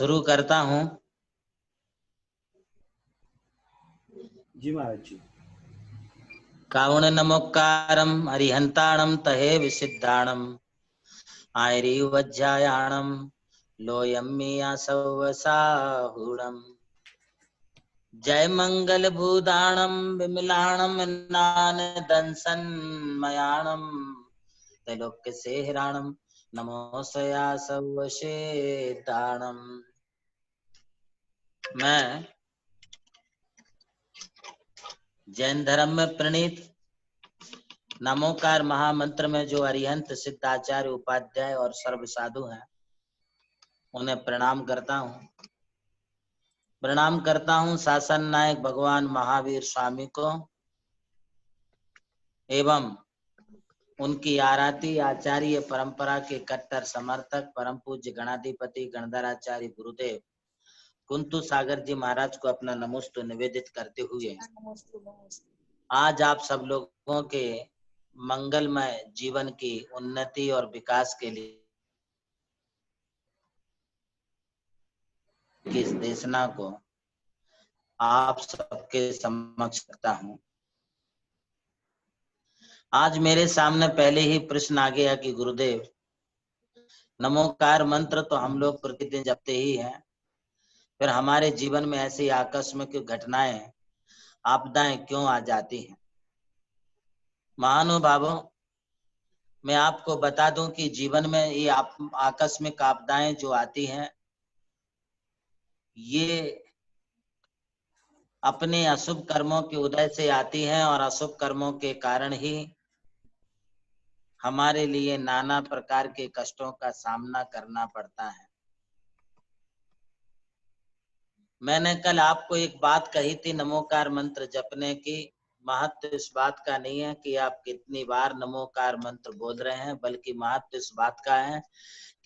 शुरू करता हूँ। जी महाराज जी। कावण नमोक्कारम हरिहंताणम तहे विसिद्धाणम आयरीवज्जायाणम लोयम्मियासवसाहुणम जय मंगल भूदाणम विमलाणम नानदंसन्मयाणम त्रैलोक्य सेहराणम नमोसया सवशेताणम। मैं जैन धर्म में प्रणीत नमोकार महामंत्र में जो अरिहंत सिद्धाचार्य उपाध्याय और सर्व साधु हैं उन्हें प्रणाम करता हूँ। प्रणाम करता हूँ शासन नायक भगवान महावीर स्वामी को एवं उनकी आराती आचार्य परंपरा के कट्टर समर्थक परम पूज्य गणाधिपति गणधराचार्य गुरुदेव कुंतु सागर जी महाराज को अपना नमोस्तु निवेदित करते हुए आज आप सब लोगों के मंगलमय जीवन की उन्नति और विकास के लिए इस देशना को आप सबके समक्ष रखता हूँ। आज मेरे सामने पहले ही प्रश्न आ गया कि गुरुदेव नमोकार मंत्र तो हम लोग प्रतिदिन जपते ही हैं, फिर हमारे जीवन में ऐसी आकस्मिक घटनाएं आपदाएं क्यों आ जाती हैं। महानुभावों, मैं आपको बता दूं कि जीवन में ये आकस्मिक आपदाएं जो आती हैं ये अपने अशुभ कर्मों के उदय से आती हैं और अशुभ कर्मों के कारण ही हमारे लिए नाना प्रकार के कष्टों का सामना करना पड़ता है। मैंने कल आपको एक बात कही थी नमोकार मंत्र जपने की। महत्व इस बात का नहीं है कि आप कितनी बार नमोकार मंत्र बोल रहे हैं, बल्कि महत्व इस बात का है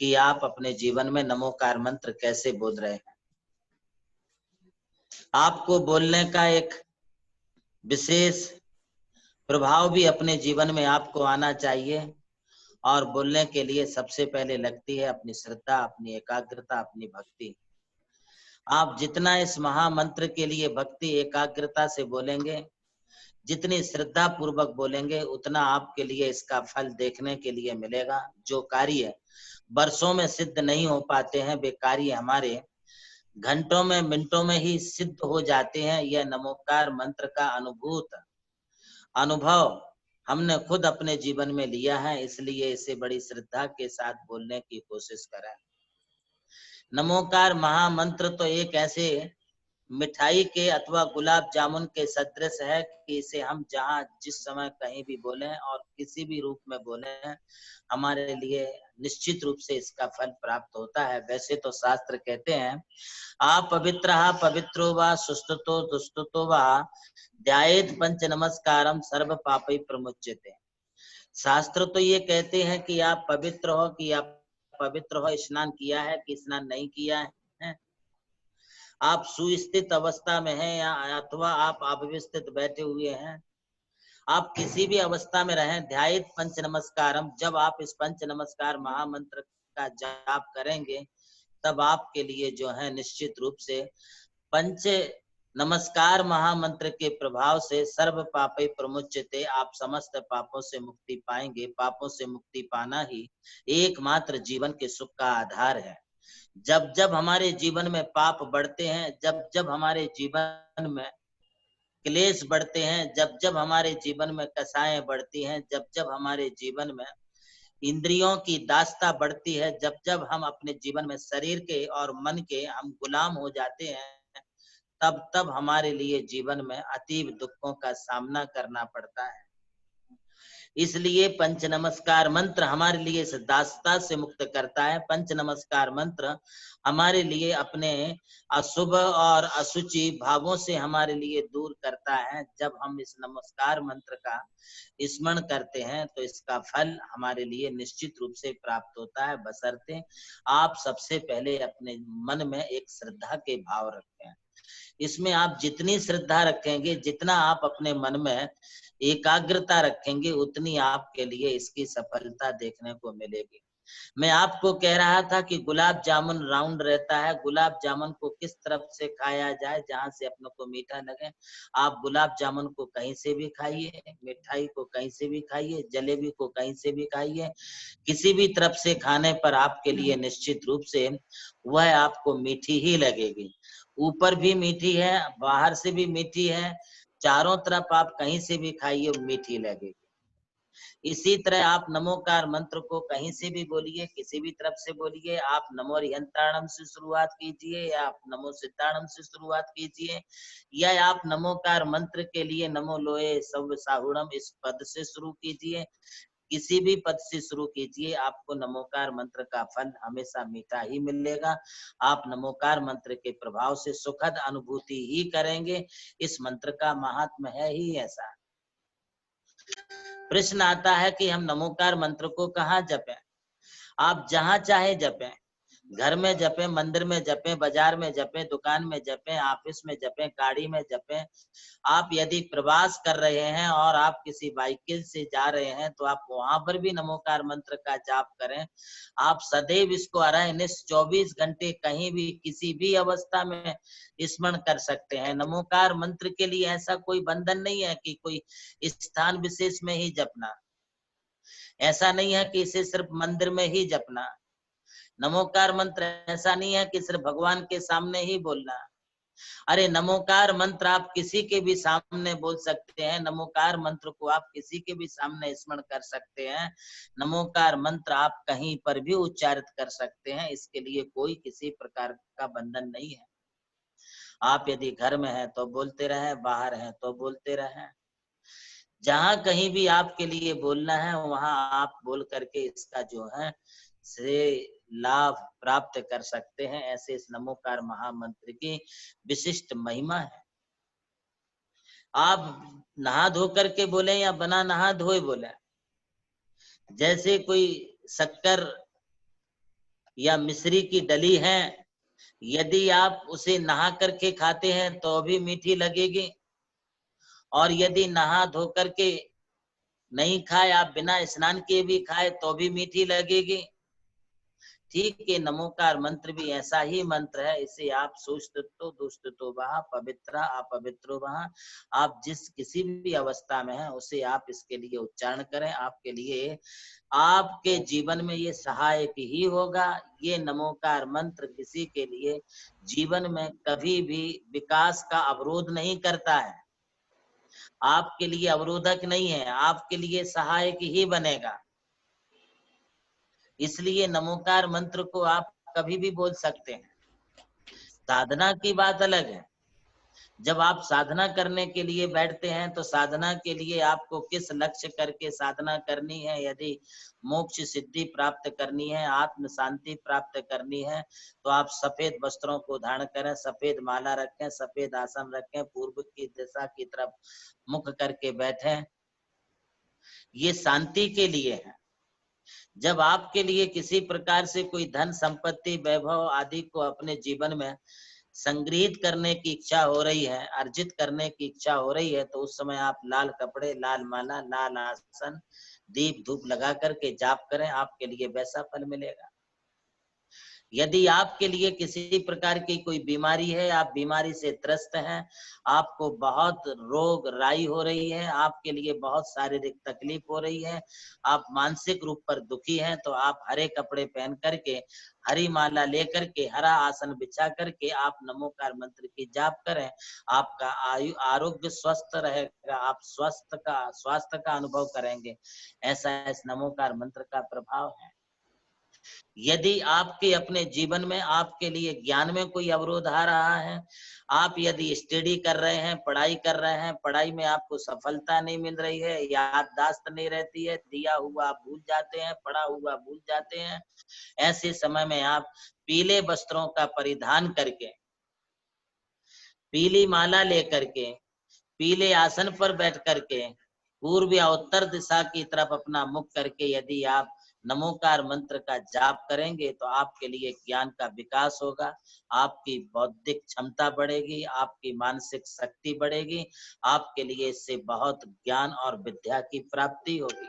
कि आप अपने जीवन में नमोकार मंत्र कैसे बोल रहे हैं। आपको बोलने का एक विशेष प्रभाव भी अपने जीवन में आपको आना चाहिए और बोलने के लिए सबसे पहले लगती है अपनी श्रद्धा, अपनी एकाग्रता, अपनी भक्ति। आप जितना इस महामंत्र के लिए भक्ति एकाग्रता से बोलेंगे, जितनी श्रद्धा पूर्वक बोलेंगे, उतना आपके लिए इसका फल देखने के लिए मिलेगा। जो कार्य वर्षों में सिद्ध नहीं हो पाते हैं वे कार्य हमारे घंटों में मिनटों में ही सिद्ध हो जाते हैं। यह नमोकार मंत्र का अनुभव हमने खुद अपने जीवन में लिया है, इसलिए इसे बड़ी श्रद्धा के साथ बोलने की कोशिश करें। नमोकार महामंत्र तो एक ऐसे मिठाई के अथवा गुलाब जामुन के सदृश है कि इसे हम जहां जिस समय कहीं भी बोलें और किसी भी रूप में बोलें, हमारे लिए निश्चित रूप से इसका फल प्राप्त होता है। वैसे तो शास्त्र कहते हैं आप पवित्रो वा सुस्तुतो दुस्तुतो वा ध्यायेत पंच नमस्कारम सर्व पापै प्रमुच्यते। शास्त्र तो ये कहते हैं कि आप पवित्र हो, कि आप पवित्र हो, स्नान किया है कि स्नान नहीं किया है, आप सुस्थित अवस्था में हैं या अथवा आप अव्यवस्थित बैठे हुए हैं, आप किसी भी अवस्था में रहें, ध्यायेत पंच नमस्कारम, जब आप इस पंच नमस्कार महामंत्र का जाप करेंगे तब आपके लिए जो है निश्चित रूप से पंच नमस्कार महामंत्र के प्रभाव से सर्व पापै प्रमुच्यते, आप समस्त पापों से मुक्ति पाएंगे। पापों से मुक्ति पाना ही एकमात्र जीवन के सुख का आधार है। जब जब हमारे जीवन में पाप बढ़ते हैं, जब जब हमारे जीवन में क्लेश बढ़ते हैं, जब जब हमारे जीवन में कसाएं बढ़ती हैं, जब जब हमारे जीवन में इंद्रियों की दास्ता बढ़ती है, जब जब हम अपने जीवन में शरीर के और मन के हम गुलाम हो जाते हैं, तब तब हमारे लिए जीवन में अतीव दुखों का सामना करना पड़ता है। इसलिए पंच नमस्कार मंत्र हमारे लिए इस दास्ता से मुक्त करता है। पंच नमस्कार मंत्र हमारे लिए अपने अशुभ और असुचि भावों से हमारे लिए दूर करता है। जब हम इस नमस्कार मंत्र का स्मरण करते हैं तो इसका फल हमारे लिए निश्चित रूप से प्राप्त होता है, बशर्ते आप सबसे पहले अपने मन में एक श्रद्धा के भाव रखें। इसमें आप जितनी श्रद्धा रखेंगे, जितना आप अपने मन में एकाग्रता रखेंगे, उतनी आपके लिए इसकी सफलता देखने को मिलेगी। मैं आपको कह रहा था कि गुलाब जामुन राउंड रहता है, गुलाब जामुन को किस तरफ से खाया जाए जहां से अपने को मीठा लगे। आप गुलाब जामुन को कहीं से भी खाइए, मिठाई को कहीं से भी खाइए, जलेबी को कहीं से भी खाइए, किसी भी तरफ से खाने पर आपके लिए निश्चित रूप से वह आपको मीठी ही लगेगी। ऊपर भी मीठी है, बाहर से भी मीठी है, चारों तरफ आप कहीं से भी खाइए मीठी लगेगी। इसी तरह आप नमोकार मंत्र को कहीं से भी बोलिए, किसी भी तरफ से बोलिए। आप नमो रिहंताणम से शुरुआत कीजिए या आप नमो सिद्धाणम से शुरुआत कीजिए, या आप नमोकार मंत्र के लिए नमो लोए सव साहुणम इस पद से शुरू कीजिए। किसी भी पद से शुरू कीजिए, आपको नमोकार मंत्र का फल हमेशा मीठा ही मिलेगा। आप नमोकार मंत्र के प्रभाव से सुखद अनुभूति ही करेंगे। इस मंत्र का महात्म है ही ऐसा। प्रश्न आता है कि हम नमोकार मंत्र को कहाँ जपें? आप जहां चाहे जपें, घर में जपें, मंदिर में जपें, बाजार में जपें, दुकान में जपें, ऑफिस में जपें, गाड़ी में जपें। आप यदि प्रवास कर रहे हैं और आप किसी व्हीकल से जा रहे हैं तो आप वहां पर भी नमोकार मंत्र का जाप करें। आप सदैव इसको अरहनिश 24 घंटे कहीं भी किसी भी अवस्था में स्मरण कर सकते हैं। नमोकार मंत्र के लिए ऐसा कोई बंधन नहीं है कि कोई स्थान विशेष में ही जपना, ऐसा नहीं है कि इसे सिर्फ मंदिर में ही जपना। नमोकार मंत्र ऐसा नहीं है कि सिर्फ भगवान के सामने ही बोलना। अरे नमोकार मंत्र आप किसी के भी सामने बोल सकते हैं, नमोकार मंत्र को आप किसी के भी सामने स्मरण कर सकते हैं। नमोकार मंत्र आप कहीं पर भी उच्चारित कर सकते हैं, इसके लिए कोई किसी प्रकार का बंधन नहीं है। आप यदि घर में हैं तो बोलते रहें, बाहर हैं तो बोलते रहें। जहां कहीं भी आपके लिए बोलना है वहां आप बोल करके इसका जो है से लाभ प्राप्त कर सकते हैं। ऐसे इस नमोकार महामंत्र की विशिष्ट महिमा है। आप नहा धो करके बोले या बिना नहा धोए बोले, जैसे कोई शक्कर या मिश्री की डली है, यदि आप उसे नहा करके खाते हैं तो भी मीठी लगेगी, और यदि नहा धो करके नहीं खाए, आप बिना स्नान किए भी खाए तो भी मीठी लगेगी। ठीक है, नमोकार मंत्र भी ऐसा ही मंत्र है। इसे आप सुस्तुतो दुस्तुतो वहा पवित्र अपवित्रो वहा, आप जिस किसी भी अवस्था में है उसे आप इसके लिए उच्चारण करें। आपके लिए आपके जीवन में ये सहायक ही होगा। ये नमोकार मंत्र किसी के लिए जीवन में कभी भी विकास का अवरोध नहीं करता है, आपके लिए अवरोधक नहीं है, आपके लिए सहायक ही बनेगा। इसलिए नमोकार मंत्र को आप कभी भी बोल सकते हैं। साधना की बात अलग है। जब आप साधना करने के लिए बैठते हैं तो साधना के लिए आपको किस लक्ष्य करके साधना करनी है। यदि मोक्ष सिद्धि प्राप्त करनी है, आत्म शांति प्राप्त करनी है, तो आप सफेद वस्त्रों को धारण करें, सफेद माला रखें, सफेद आसन रखें, पूर्व की दिशा की तरफ मुख करके बैठें। ये शांति के लिए है। जब आपके लिए किसी प्रकार से कोई धन संपत्ति वैभव आदि को अपने जीवन में संग्रहित करने की इच्छा हो रही है, अर्जित करने की इच्छा हो रही है, तो उस समय आप लाल कपड़े, लाल माला, लाल आसन, दीप धूप लगा करके जाप करें, आपके लिए वैसा फल मिलेगा। यदि आपके लिए किसी प्रकार की कोई बीमारी है, आप बीमारी से त्रस्त हैं, आपको बहुत रोग राई हो रही है, आपके लिए बहुत शारीरिक तकलीफ हो रही है, आप मानसिक रूप पर दुखी हैं, तो आप हरे कपड़े पहन करके, हरी माला लेकर के, हरा आसन बिछा करके आप नमोकार मंत्र की जाप करें। आपका आरोग्य स्वस्थ रहेगा, आप स्वास्थ्य का अनुभव करेंगे। ऐसा इस नमोकार मंत्र का प्रभाव है। यदि आपके अपने जीवन में आपके लिए ज्ञान में कोई अवरोध आ रहा है, आप यदि स्टडी कर रहे हैं, पढ़ाई कर रहे हैं, पढ़ाई में आपको सफलता नहीं मिल रही है, याददाश्त नहीं रहती है, दिया हुआ भूल जाते हैं, पढ़ा हुआ भूल जाते हैं, ऐसे समय में आप पीले वस्त्रों का परिधान करके, पीली माला लेकर के, पीले आसन पर बैठ करके, पूर्व या उत्तर दिशा की तरफ अपना मुख करके यदि आप नमोकार मंत्र का जाप करेंगे तो आपके लिए ज्ञान का विकास होगा, आपकी बौद्धिक क्षमता बढ़ेगी, आपकी मानसिक शक्ति बढ़ेगी, आपके लिए इससे बहुत ज्ञान और विद्या की प्राप्ति होगी।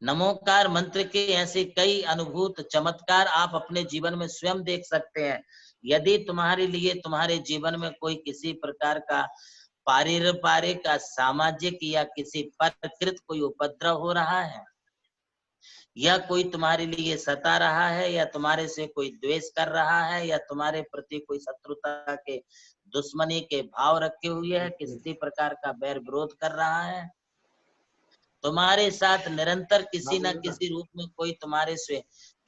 नमोकार मंत्र के ऐसे कई अनुभूत चमत्कार आप अपने जीवन में स्वयं देख सकते हैं। यदि तुम्हारे लिए तुम्हारे जीवन में कोई किसी प्रकार का पारिवारिक, सामाजिक या किसी परकृत कोई उपद्रव हो रहा है, या कोई तुम्हारे लिए सता रहा है, या तुम्हारे से कोई द्वेष कर रहा है, या तुम्हारे प्रति कोई शत्रुता के दुश्मनी के भाव रखे हुए है, किसी प्रकार का बैर विरोध कर रहा है, तुम्हारे साथ निरंतर किसी न किसी रूप में कोई तुम्हारे से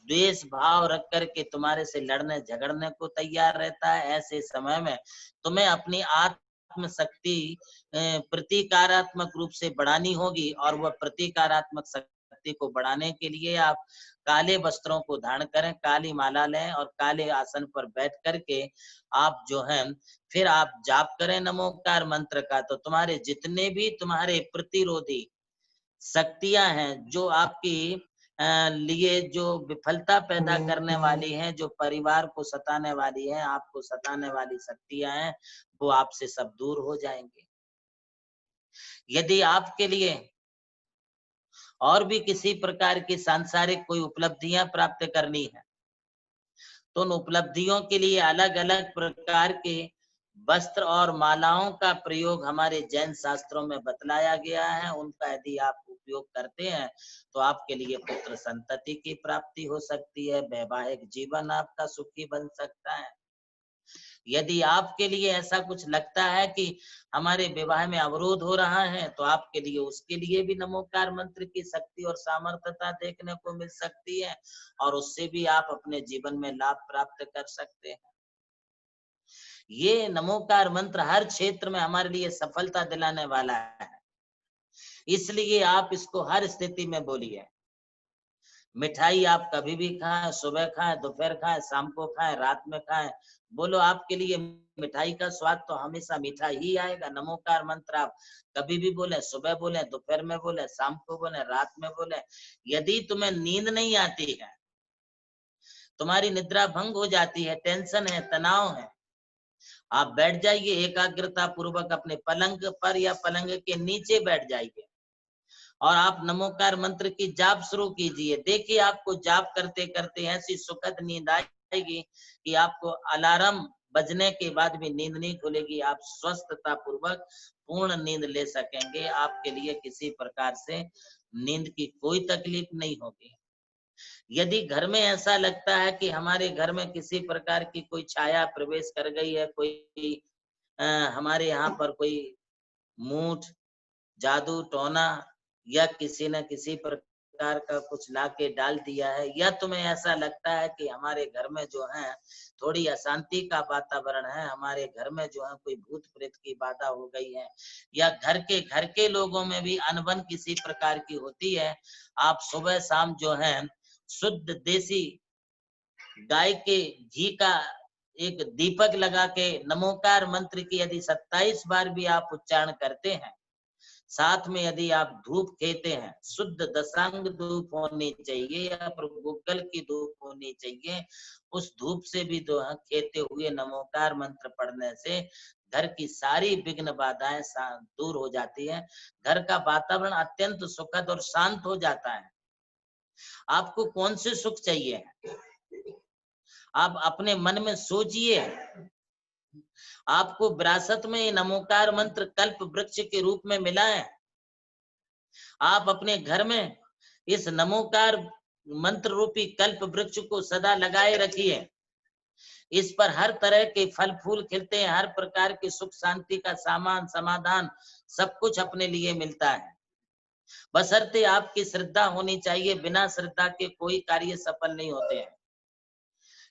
द्वेष भाव रख करके तुम्हारे से लड़ने झगड़ने को तैयार रहता है, ऐसे समय में तुम्हें अपनी आत्म शक्ति प्रतीकारात्मक रूप से बढ़ानी होगी। और वह प्रतीकारात्मक शक्ति को बढ़ाने के लिए आप काले वस्त्रों को धारण करें, काली माला लें और काले आसन पर बैठ करके आप जो है फिर आप जाप करें नमोकार मंत्र का। तो तुम्हारे जितने भी तुम्हारे प्रतिरोधी शक्तियां हैं, जो आपकी लिए जो विफलता पैदा करने वाली हैं, जो परिवार को सताने वाली हैं, आपको सताने वाली शक्तियां हैं, वो आपसे सब दूर हो जाएंगे। यदि आपके लिए और भी किसी प्रकार की सांसारिक कोई उपलब्धियां प्राप्त करनी है, तो उन उपलब्धियों के लिए अलग अलग प्रकार के वस्त्र और मालाओं का प्रयोग हमारे जैन शास्त्रों में बतलाया गया है। उनका यदि आप उपयोग करते हैं तो आपके लिए पुत्र संतति की प्राप्ति हो सकती है, वैवाहिक जीवन आपका सुखी बन सकता है। यदि आपके लिए ऐसा कुछ लगता है कि हमारे विवाह में अवरोध हो रहा है, तो आपके लिए उसके लिए भी नमोकार मंत्र की शक्ति और सामर्थ्यता देखने को मिल सकती है, और उससे भी आप अपने जीवन में लाभ प्राप्त कर सकते हैं। ये नमोकार मंत्र हर क्षेत्र में हमारे लिए सफलता दिलाने वाला है, इसलिए आप इसको हर स्थिति में बोलिए। मिठाई आप कभी भी खाएं, सुबह खाएं, दोपहर खाएं, शाम को खाएं, रात में खाएं, बोलो आपके लिए मिठाई का स्वाद तो हमेशा मीठा ही आएगा। नमोकार मंत्र आप कभी भी बोले, सुबह बोले, दोपहर में बोले, शाम को बोले, रात में बोले। यदि तुम्हें नींद नहीं आती है, तुम्हारी निद्रा भंग हो जाती है, टेंशन है, तनाव है, आप बैठ जाइए एकाग्रता पूर्वक अपने पलंग पर या पलंग के नीचे बैठ जाइए और आप नमोकार मंत्र की जाप शुरू कीजिए। देखिए आपको जाप करते करते ऐसी सुखद नींद आएगी कि आपको अलार्म बजने के बाद भी नींद नहीं खुलेगी। आप स्वस्थता पूर्वक पूर्ण नींद ले सकेंगे। आपके लिए किसी प्रकार से नींद की कोई तकलीफ नहीं होगी। यदि घर में ऐसा लगता है कि हमारे घर में किसी प्रकार की कोई छाया प्रवेश कर गई है, कोई हमारे यहाँ पर कोई मूठ, जादू टोना या किसी न किसी प्रकार का कुछ लाके डाल दिया है, या तुम्हें ऐसा लगता है कि हमारे घर में जो है थोड़ी अशांति का वातावरण है, हमारे घर में जो है कोई भूत प्रेत की बाधा हो गई है, या घर के लोगों में भी अनबन किसी प्रकार की होती है, आप सुबह शाम जो है शुद्ध देसी गाय के घी का एक दीपक लगा के नमोकार मंत्र की यदि 27 बार भी आप उच्चारण करते हैं, साथ में यदि आप धूप खेते हैं, शुद्ध दशांग धूप होनी चाहिए या गूगल की धूप होनी चाहिए, उस धूप से भी जो है खेते हुए नमोकार मंत्र पढ़ने से घर की सारी विघ्न बाधाएं दूर हो जाती है। घर का वातावरण अत्यंत सुखद और शांत हो जाता है। आपको कौन से सुख चाहिए, आप अपने मन में सोचिए। आपको विरासत में नमोकार मंत्र कल्प वृक्ष के रूप में मिला है। आप अपने घर में इस नमोकार मंत्र रूपी कल्प वृक्ष को सदा लगाए रखिए। इस पर हर तरह के फल फूल खिलते हैं, हर प्रकार के सुख शांति का सामान समाधान सब कुछ अपने लिए मिलता है। बशर्ते आपकी श्रद्धा होनी चाहिए, बिना श्रद्धा के कोई कार्य सफल नहीं होते हैं।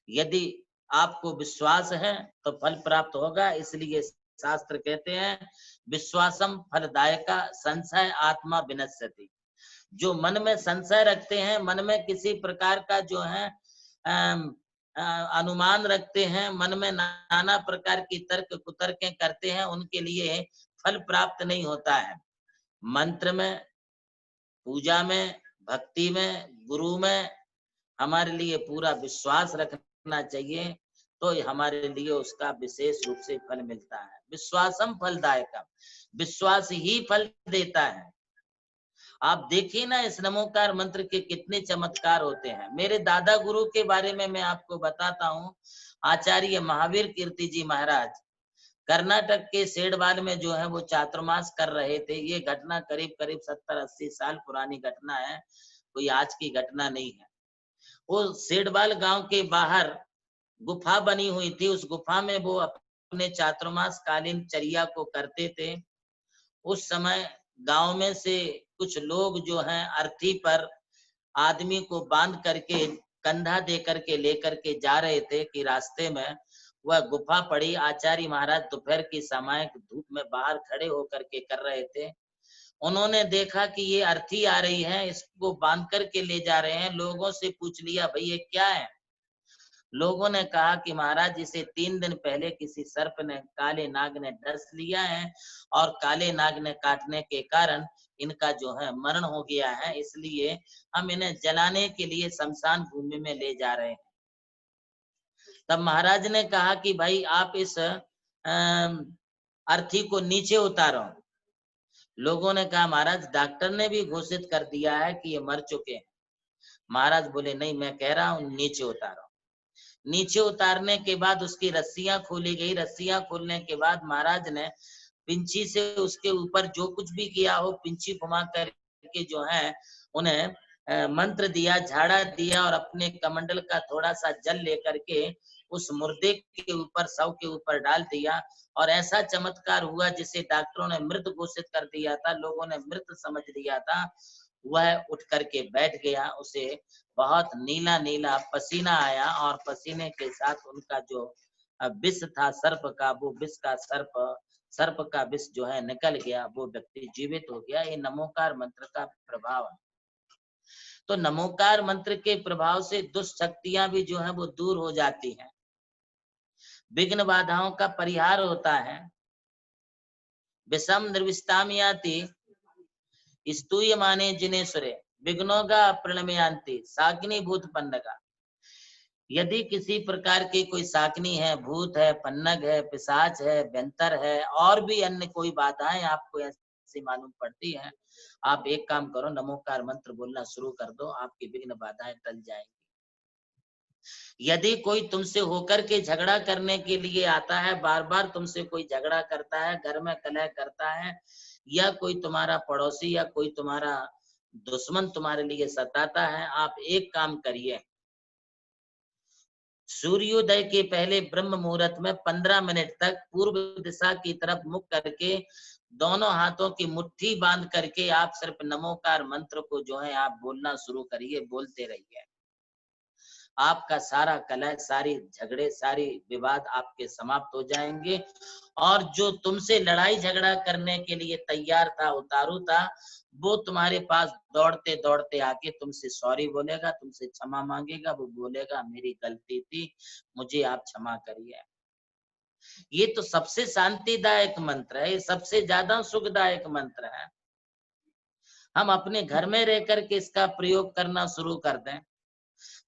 यदि आपको विश्वास है तो फल प्राप्त होगा, इसलिए शास्त्र कहते हैं विश्वासम फलदायका संशय आत्मा विनश्यति। जो मन में संशय रखते हैं, मन में किसी प्रकार का जो है अनुमान रखते हैं, मन में नाना प्रकार की तर्क कुतर्कें करते हैं, उनके लिए फल प्राप्त नहीं होता है। मंत्र में, पूजा में, भक्ति में, गुरु में हमारे लिए पूरा विश्वास रखना चाहिए, तो हमारे लिए उसका विशेष रूप से फल मिलता है। विश्वासम फलदायकम, विश्वास ही फल देता है। आप देखिए ना इस नमोकार मंत्र के कितने चमत्कार होते हैं। मेरे दादा गुरु के बारे में मैं आपको बताता हूँ। आचार्य महावीर कीर्ति जी महाराज कर्नाटक के सेडबाल में जो है वो चातुर्मास कर रहे थे। ये घटना करीब करीब 70-80 साल पुरानी घटना है, कोई आज की घटना नहीं है। वो सेडबाल गांव के बाहर गुफा बनी हुई थी, उस गुफा में वो अपने चातुर्मास कालीन चर्या को करते थे। उस समय गांव में से कुछ लोग जो हैं अर्थी पर आदमी को बांध करके कंधा दे करके लेकर के जा रहे थे कि रास्ते में वह गुफा पड़ी। आचार्य महाराज दोपहर की सामायिक धूप में बाहर खड़े होकर के कर रहे थे। उन्होंने देखा कि ये अर्थी आ रही है, इसको बांध करके ले जा रहे हैं। लोगों से पूछ लिया, भाई ये क्या है? लोगों ने कहा कि महाराज इसे 3 दिन पहले किसी सर्प ने, काले नाग ने डस लिया है और काले नाग ने काटने के कारण इनका जो है मरण हो गया है, इसलिए हम इन्हें जलाने के लिए शमशान भूमि में ले जा रहे हैं। तब महाराज ने कहा कि भाई आप इस अर्थी को नीचे उतारो। लोगों ने कहा महाराज डॉक्टर ने भी घोषित कर दिया है कि ये मर चुके हैं। महाराज बोले नहीं, मैं कह रहा हूं नीचे उतारो। नीचे उतारने के बाद उसकी रस्सियां खोली गई। रस्सियां खोलने के बाद महाराज ने पिंची से उसके ऊपर जो कुछ भी किया हो, पिंची घुमा करके जो है उन्हें मंत्र दिया, झाड़ा दिया और अपने कमंडल का थोड़ा सा जल लेकर के उस मुर्दे के ऊपर, शव के ऊपर डाल दिया और ऐसा चमत्कार हुआ जिसे डॉक्टरों ने मृत घोषित कर दिया था, लोगों ने मृत समझ लिया था। वह उठ करके बैठ गया। उसे बहुत नीला नीला पसीना आया और पसीने के साथ उनका जो विष था सर्प का, वो विष का सर्प का विष जो है निकल गया। वो व्यक्ति जीवित हो गया। ये नमोकार मंत्र का प्रभाव है। तो नमोकार मंत्र के प्रभाव से दुष्ट शक्तियां भी जो है वो दूर हो जाती हैं, विघ्न बाधाओं का परिहार होता है। विषम निर्विष्टाम याति स्तूय माने जिनेश्वरे विघ्नोगा प्रणमयांति साग्नि भूत पन्नगा। यदि किसी प्रकार की कोई साग्नि है, भूत है, पन्नग है, पिशाच है, व्यंतर है और भी अन्य कोई बाधाएं आपको ऐसी मालूम पड़ती है, आप एक काम करो, नमोकार मंत्र बोलना शुरू कर दो, आपकी विघ्न बाधाएं टल जाएंगी। यदि कोई तुमसे होकर के झगड़ा करने के लिए आता है, बार बार तुमसे कोई झगड़ा करता है, घर में कलह करता है, या कोई तुम्हारा पड़ोसी या कोई तुम्हारा दुश्मन तुम्हारे लिए सताता है, आप एक काम करिए, सूर्योदय के पहले ब्रह्म मुहूर्त में 15 मिनट तक पूर्व दिशा की तरफ मुख करके दोनों हाथों की मुट्ठी बांध करके आप सिर्फ नमोकार मंत्र को जो है आप बोलना शुरू करिए, बोलते रहिए। आपका सारा कलह, सारी झगड़े, सारी विवाद आपके समाप्त हो जाएंगे और जो तुमसे लड़ाई झगड़ा करने के लिए तैयार था, उतारू था, वो तुम्हारे पास दौड़ते दौड़ते आके तुमसे सॉरी बोलेगा, तुमसे क्षमा मांगेगा। वो बोलेगा मेरी गलती थी, मुझे आप क्षमा करिए। ये तो सबसे शांतिदायक मंत्र है, ये सबसे ज्यादा सुखदायक मंत्र है। हम अपने घर में रह करके इसका प्रयोग करना शुरू कर दें।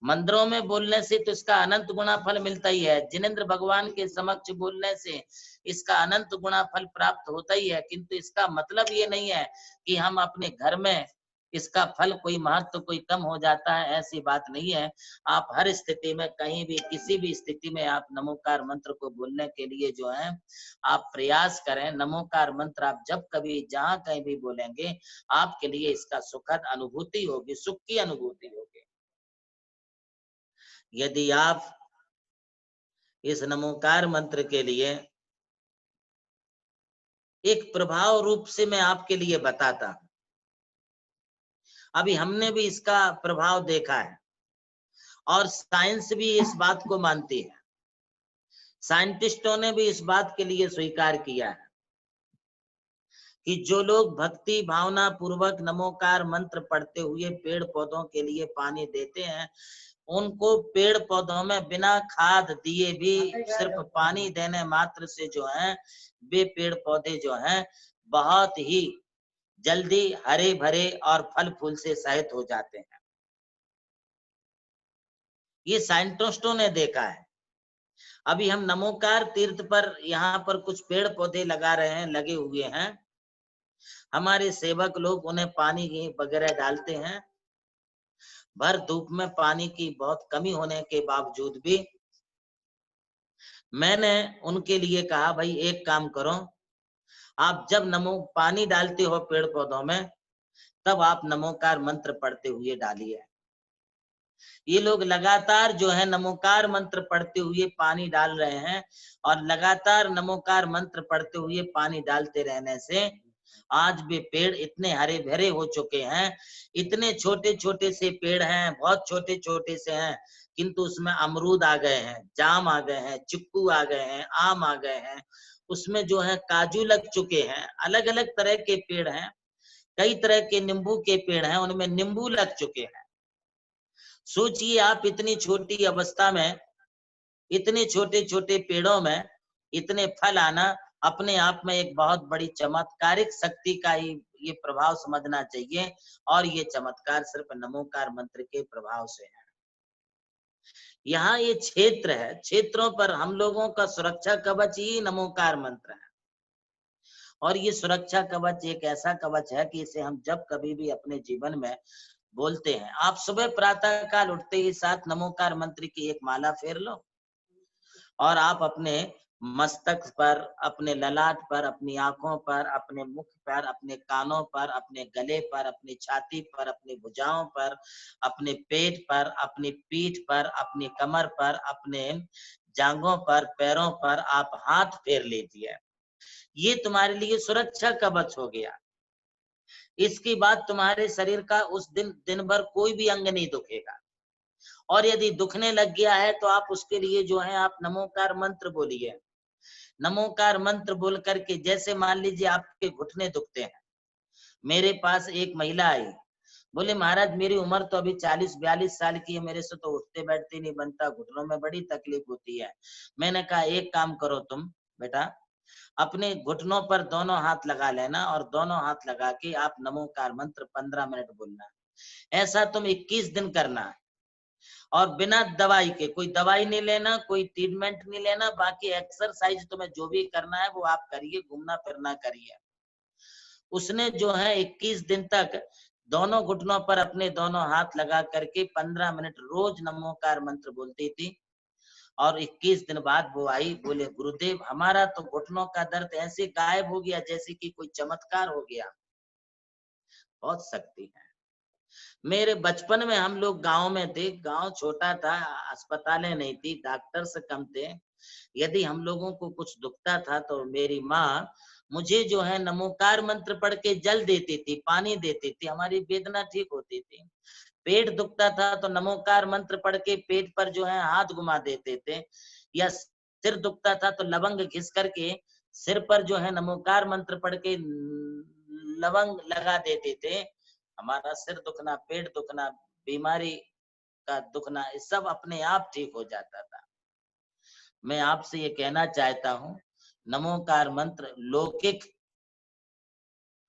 मंदिरों में बोलने से तो इसका अनंत गुना फल मिलता ही है, जिनेंद्र भगवान के समक्ष बोलने से इसका अनंत गुना फल प्राप्त होता ही है, किंतु इसका मतलब ये नहीं है कि हम अपने घर में इसका फल कोई महत्व कोई कम हो जाता है, ऐसी बात नहीं है। आप हर स्थिति में, कहीं भी, किसी भी स्थिति में आप नमोकार मंत्र को बोलने के लिए जो है आप प्रयास करें। नमोकार मंत्र आप जब कभी जहां कहीं भी बोलेंगे, आपके लिए इसका सुखद अनुभूति होगी, सुख की अनुभूति होगी। यदि आप इस नमोकार मंत्र के लिए एक प्रभाव रूप से मैं आपके लिए बताता हूं, अभी हमने भी इसका प्रभाव देखा है और साइंस भी इस बात को मानती है, साइंटिस्टों ने भी इस बात के लिए स्वीकार किया है कि जो लोग भक्ति भावना पूर्वक नमोकार मंत्र पढ़ते हुए पेड़ पौधों के लिए पानी देते हैं, उनको पेड़ पौधों में बिना खाद दिए भी सिर्फ पानी देने मात्र से जो है वे पेड़ पौधे जो हैं बहुत ही जल्दी हरे भरे और फल फूल से सहित हो जाते हैं। ये साइंटिस्टों ने देखा है। अभी हम नमोकार तीर्थ पर यहाँ पर कुछ पेड़ पौधे लगा रहे हैं, लगे हुए हैं। हमारे सेवक लोग उन्हें पानी वगैरह डालते हैं। भर धूप में पानी की बहुत कमी होने के बावजूद भी मैंने उनके लिए कहा, भाई एक काम करो, आप जब नमो पानी डालते हो पेड़ पौधों में, तब आप नमोकार मंत्र पढ़ते हुए डालिए। ये लोग लगातार जो है नमोकार मंत्र पढ़ते हुए पानी डाल रहे हैं, और लगातार नमोकार मंत्र पढ़ते हुए पानी डालते रहने से आज भी पेड़ इतने हरे भरे हो चुके हैं। इतने छोटे छोटे से पेड़ हैं, बहुत छोटे छोटे से हैं, किंतु उसमें अमरूद आ गए हैं, जाम आ गए हैं, चिक्कू आ गए हैं, आम आ गए हैं, उसमें जो है काजू लग चुके हैं, अलग अलग तरह के पेड़ हैं, कई तरह के नींबू के पेड़ हैं, उनमें नींबू लग चुके हैं। सोचिए आप इतनी छोटी अवस्था में, इतने छोटे छोटे पेड़ों में इतने फल आना अपने आप में एक बहुत बड़ी चमत्कारिक शक्ति का ही ये प्रभाव समझना चाहिए। और ये चमत्कार सिर्फ नमोकार मंत्र के प्रभाव से है। यहाँ ये क्षेत्र है, क्षेत्रों पर हम लोगों का सुरक्षा कवच ही नमोकार मंत्र है। और ये सुरक्षा कवच एक ऐसा कवच है कि इसे हम जब कभी भी अपने जीवन में बोलते हैं, आप सुबह प्रातः काल उठते ही साथ नमोकार मंत्र की एक माला फेर लो, और आप अपने मस्तक पर, अपने ललाट पर, अपनी आंखों पर, अपने मुख पर, अपने कानों पर, अपने गले पर, अपनी छाती पर, अपनी भुजाओं पर, अपने पेट पर, अपनी पीठ पर, अपनी कमर पर, अपने जांघों पर, पैरों पर आप हाथ फेर लीजिए। ये तुम्हारे लिए सुरक्षा कवच हो गया। इसके बाद तुम्हारे शरीर का उस दिन भर कोई भी अंग नहीं दुखेगा। और यदि दुखने लग गया है तो आप उसके लिए जो है आप नमोकार मंत्र बोलिए। नमोकार मंत्र बोल करके, जैसे मान लीजिए आपके घुटने दुखते हैं, मेरे पास एक महिला आई, बोले महाराज मेरी उम्र तो अभी 40-42 साल की है, मेरे से तो उठते बैठते नहीं बनता, घुटनों में बड़ी तकलीफ होती है। मैंने कहा एक काम करो तुम बेटा, अपने घुटनों पर दोनों हाथ लगा लेना, और दोनों हाथ लगा के आप नमोकार मंत्र 15 मिनट बोलना। ऐसा तुम 21 दिन करना, और बिना दवाई के, कोई दवाई नहीं लेना, कोई ट्रीटमेंट नहीं लेना, बाकी एक्सरसाइज तुम्हें जो भी करना है वो आप करिए, घूमना फिरना करिए। उसने जो है 21 दिन तक दोनों घुटनों पर अपने दोनों हाथ लगा करके 15 मिनट रोज नमोकार मंत्र बोलती थी। और 21 दिन बाद वो आई, बोले गुरुदेव हमारा तो घुटनों का दर्द ऐसे गायब हो गया जैसे कि कोई चमत्कार हो गया। बहुत शक्ति है। मेरे बचपन में हम लोग गांव में थे, गांव छोटा था, अस्पतालें नहीं थी, डॉक्टर से कम थे। यदि हम लोगों को कुछ दुखता था तो मेरी माँ मुझे जो है नमोकार मंत्र पढ़ के जल देती थी, पानी देती थी, हमारी वेदना ठीक होती थी। पेट दुखता था तो नमोकार मंत्र पढ़ के पेट पर जो है हाथ घुमा देते थे, या सिर दुखता था तो लवंग घिस करके सिर पर जो है नमोकार मंत्र पढ़ के लवंग लगा देते थे। हमारा सिर दुखना, पेट दुखना, बीमारी का दुखना, ये सब अपने आप ठीक हो जाता था। मैं आपसे ये कहना चाहता हूँ, नमोकार मंत्र लौकिक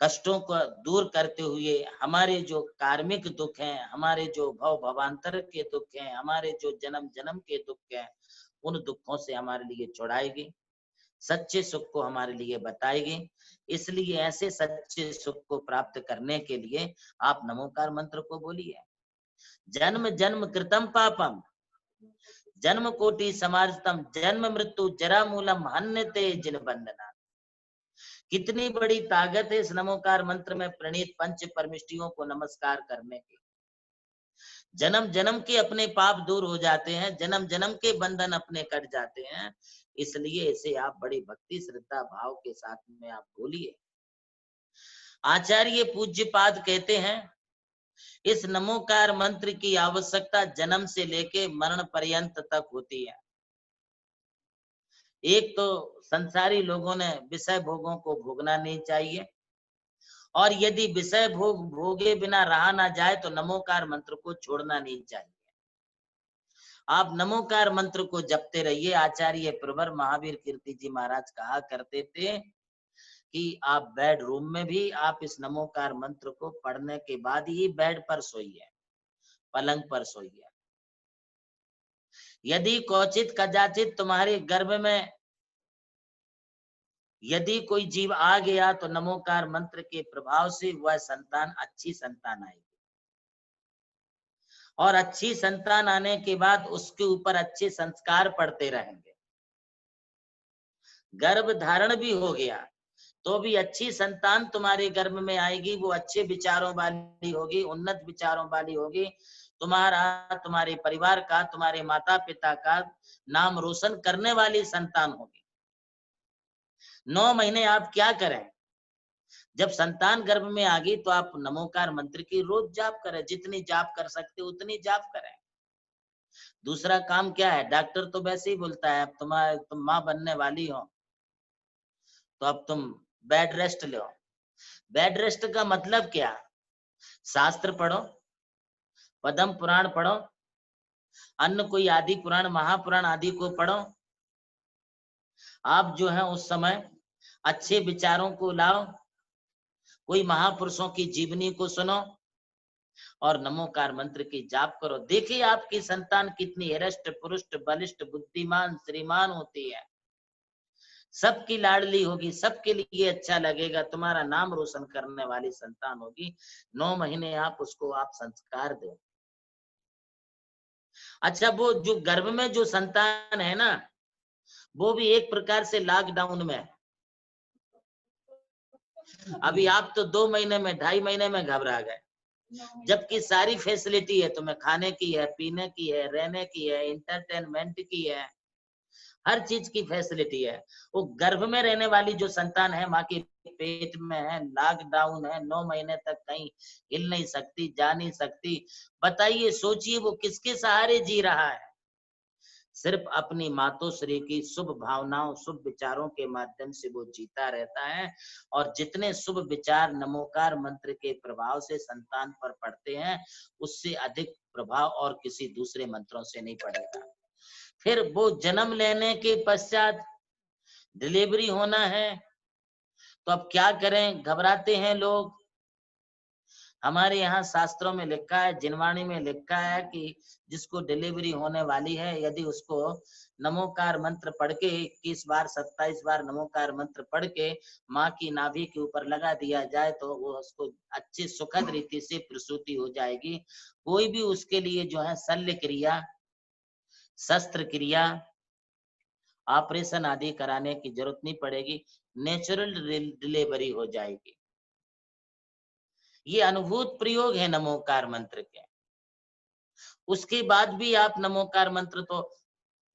कष्टों को दूर करते हुए हमारे जो कार्मिक दुख हैं, हमारे जो भव भवांतर के दुख हैं, हमारे जो जन्म जन्म के दुख हैं, उन दुखों से हमारे लिए छुड़ाएगी, सच्चे सुख को हमारे लिए बताएगी। इसलिए ऐसे सच्चे सुख को प्राप्त करने के लिए आप नमोकार मंत्र को बोलिए। जन्म जन्म कृतम पापम जन्म कोटि समार्जितम जन्म मृत्यु जरा मूलम हन्यते जिन बंधना। कितनी बड़ी ताकत है इस नमोकार मंत्र में प्रणीत पंच परमिष्टियों को नमस्कार करने की। जन्म जन्म के अपने पाप दूर हो जाते हैं, जन्म जन्म के बंधन अपने कट जाते हैं। इसलिए इसे आप बड़ी भक्ति श्रद्धा भाव के साथ में आप बोलिए। आचार्य पूज्यपाद कहते हैं, इस नमोकार मंत्र की आवश्यकता जन्म से लेके मरण पर्यंत तक होती है। एक तो संसारी लोगों ने विषय भोगों को भोगना नहीं चाहिए, और यदि विषय भोग भोगे बिना रहा ना जाए तो नमोकार मंत्र को छोड़ना नहीं चाहिए। आप नमोकार मंत्र को जपते रहिए। आचार्य प्रवर महावीर कीर्ति जी महाराज कहा करते थे कि आप बेडरूम में भी आप इस नमोकार मंत्र को पढ़ने के बाद ही बेड पर सोइए, पलंग पर सोइए। यदि कौचित कदाचित तुम्हारे गर्भ में यदि कोई जीव आ गया तो नमोकार मंत्र के प्रभाव से वह संतान अच्छी संतान आएगी, और अच्छी संतान आने के बाद उसके ऊपर अच्छे संस्कार पड़ते रहेंगे। गर्भ धारण भी हो गया तो भी अच्छी संतान तुम्हारे गर्भ में आएगी, वो अच्छे विचारों वाली होगी, उन्नत विचारों वाली होगी। तुम्हारा, तुम्हारे परिवार का, तुम्हारे माता पिता का नाम रोशन करने वाली संतान होगी। 9 महीने आप क्या करें, जब संतान गर्भ में आ गई तो आप नमोकार मंत्र की रोज जाप करें, जितनी जाप कर सकते उतनी जाप करें। दूसरा काम क्या है, डॉक्टर तो वैसे ही बोलता है अब तुम माँ बनने वाली हो तो अब तुम बेड रेस्ट लो। बेड रेस्ट का मतलब क्या, शास्त्र पढ़ो, पद्म पुराण पढ़ो, अन्य कोई आदि पुराण महापुराण आदि को पढ़ो। आप जो है उस समय अच्छे विचारों को लाओ, कोई महापुरुषों की जीवनी को सुनो और नमोकार मंत्र की जाप करो। देखिए आपकी संतान कितनी हृष्ट पुरुष्ट बलिष्ठ बुद्धिमान श्रीमान होती है, सबकी लाडली होगी, सबके लिए अच्छा लगेगा, तुम्हारा नाम रोशन करने वाली संतान होगी। 9 महीने आप उसको आप संस्कार दो। अच्छा, वो जो गर्भ में जो संतान है ना, वो भी एक प्रकार से लॉकडाउन में है। अभी आप तो 2 महीने में 2.5 महीने में घबरा गए, जबकि सारी फैसिलिटी है, तुम्हें खाने की है, पीने की है, रहने की है, इंटरटेनमेंट की है, हर चीज की फैसिलिटी है। वो गर्भ में रहने वाली जो संतान है, माँ के पेट में है, लॉकडाउन है, 9 महीने तक कहीं हिल नहीं सकती, जा नहीं सकती। बताइए, सोचिए वो किसके सहारे जी रहा है, सिर्फ अपनी मातोश्री की शुभ भावनाओं शुभ विचारों के माध्यम से वो जीता रहता है। और जितने शुभ विचार नमोकार मंत्र के प्रभाव से संतान पर पड़ते हैं, उससे अधिक प्रभाव और किसी दूसरे मंत्रों से नहीं पड़ेगा। फिर वो जन्म लेने के पश्चात डिलीवरी होना है तो अब क्या करें, घबराते हैं लोग। हमारे यहाँ शास्त्रों में लिखा है, जिनवाणी में लिखा है कि जिसको डिलीवरी होने वाली है, यदि उसको नमोकार मंत्र पढ़ के 21 बार 27 बार नमोकार मंत्र पढ़ के माँ की नाभि के ऊपर लगा दिया जाए तो वो उसको अच्छी सुखद रीति से प्रसूति हो जाएगी। कोई भी उसके लिए जो है शल्य क्रिया, शस्त्र क्रिया, ऑपरेशन आदि कराने की जरूरत नहीं पड़ेगी, नेचुरल डिलीवरी हो जाएगी। ये अनुभूत प्रयोग है नमोकार मंत्र के। उसके बाद भी आप नमोकार मंत्र तो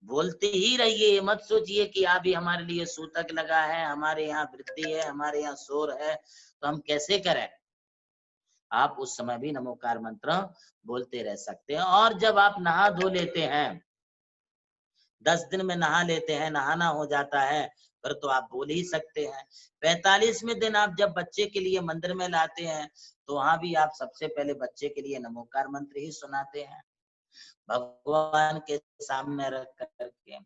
बोलते ही रहिए, मत सोचिए कि अभी हमारे लिए सूतक लगा है, हमारे यहाँ वृद्धि है, हमारे यहाँ शोर है तो हम कैसे करें। आप उस समय भी नमोकार मंत्र बोलते रह सकते हैं। और जब आप नहा धो लेते हैं, 10 दिन में नहा लेते हैं, नहाना हो जाता है, फिर तो आप बोल ही सकते हैं। 45वें दिन आप जब बच्चे के लिए मंदिर में लाते हैं तो वहां भी आप सबसे पहले बच्चे के लिए नमोकार मंत्र ही सुनाते हैं, भगवान के सामने रख करके।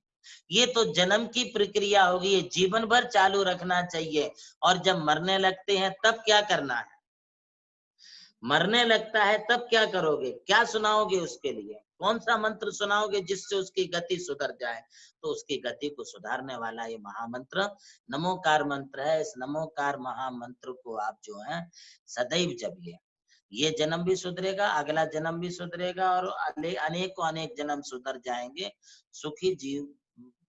ये तो जन्म की प्रक्रिया होगी, ये जीवन भर चालू रखना चाहिए। और जब मरने लगते हैं तब क्या करना है, मरने लगता है तब क्या करोगे, क्या सुनाओगे उसके लिए, कौन सा मंत्र सुनाओगे जिससे उसकी गति सुधर जाए। तो उसकी गति को सुधारने वाला ये महामंत्र नमोकार मंत्र है। इस नमोकार महामंत्र को आप जो है सदैव जपिए, ये जन्म भी सुधरेगा, अगला जन्म भी सुधरेगा और अनेकों अनेक जन्म सुधर जाएंगे। सुखी जीव,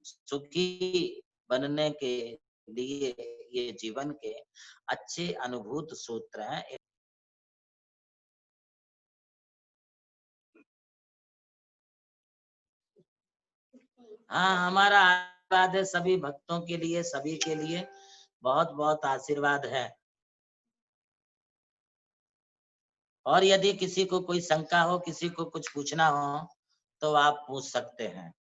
सुखी बनने के लिए ये जीवन के अच्छे अनुभूत सूत्र हैं। हाँ, हमारा आशीर्वाद है सभी भक्तों के लिए, सभी के लिए बहुत बहुत आशीर्वाद है। और यदि किसी को कोई शंका हो, किसी को कुछ पूछना हो तो आप पूछ सकते हैं।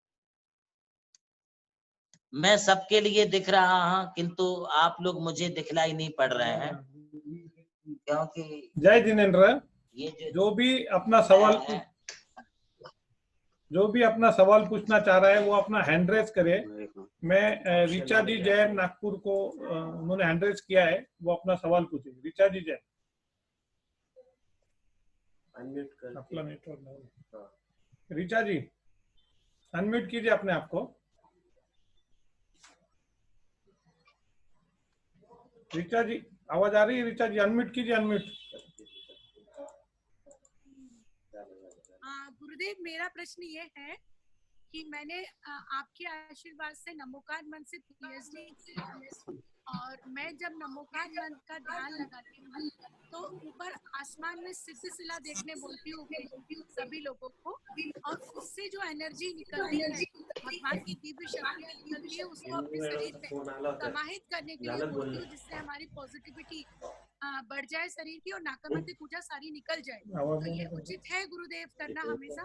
मैं सबके लिए दिख रहा हूँ किंतु आप लोग मुझे दिखलाई नहीं पड़ रहे हैं, क्योंकि जय जिनेन्द्र। ये जो भी अपना सवाल है, जो भी अपना सवाल पूछना चाह रहा है वो अपना हैंड रेज करे। मैं ऋचा जी जैन नागपुर को उन्होंने हैंड रेज किया है, वो अपना सवाल पूछेंगे। ऋचा जी जैन, अपना नेटवर्क। ऋचा जी अनम्यूट कीजिए अपने आप को। ऋचा जी आवाज आ रही है? ऋचा जी अनम्यूट कीजिए, अनम्यूट। गुरुदेव, मेरा प्रश्न ये है कि मैंने आपके आशीर्वाद से नमोकार मंत्र से पीएचडी किया, और मैं जब नमोकार मंत्र का ध्यान लगाती हूँ तो ऊपर आसमान में सिद्ध शिला देखने बोलती हूँ सभी लोगों को, और उससे जो एनर्जी निकलती है, भगवान की दिव्य शक्तियाँ निकलती है, उसको अपने शरीर में समाहित करने के लिए बोलती हूँ, जिससे हमारी पॉजिटिविटी बढ़ जाए शरीर की और नाकामती पूजा सारी निकल जाए। तो ये उचित है गुरुदेव करना हमेशा?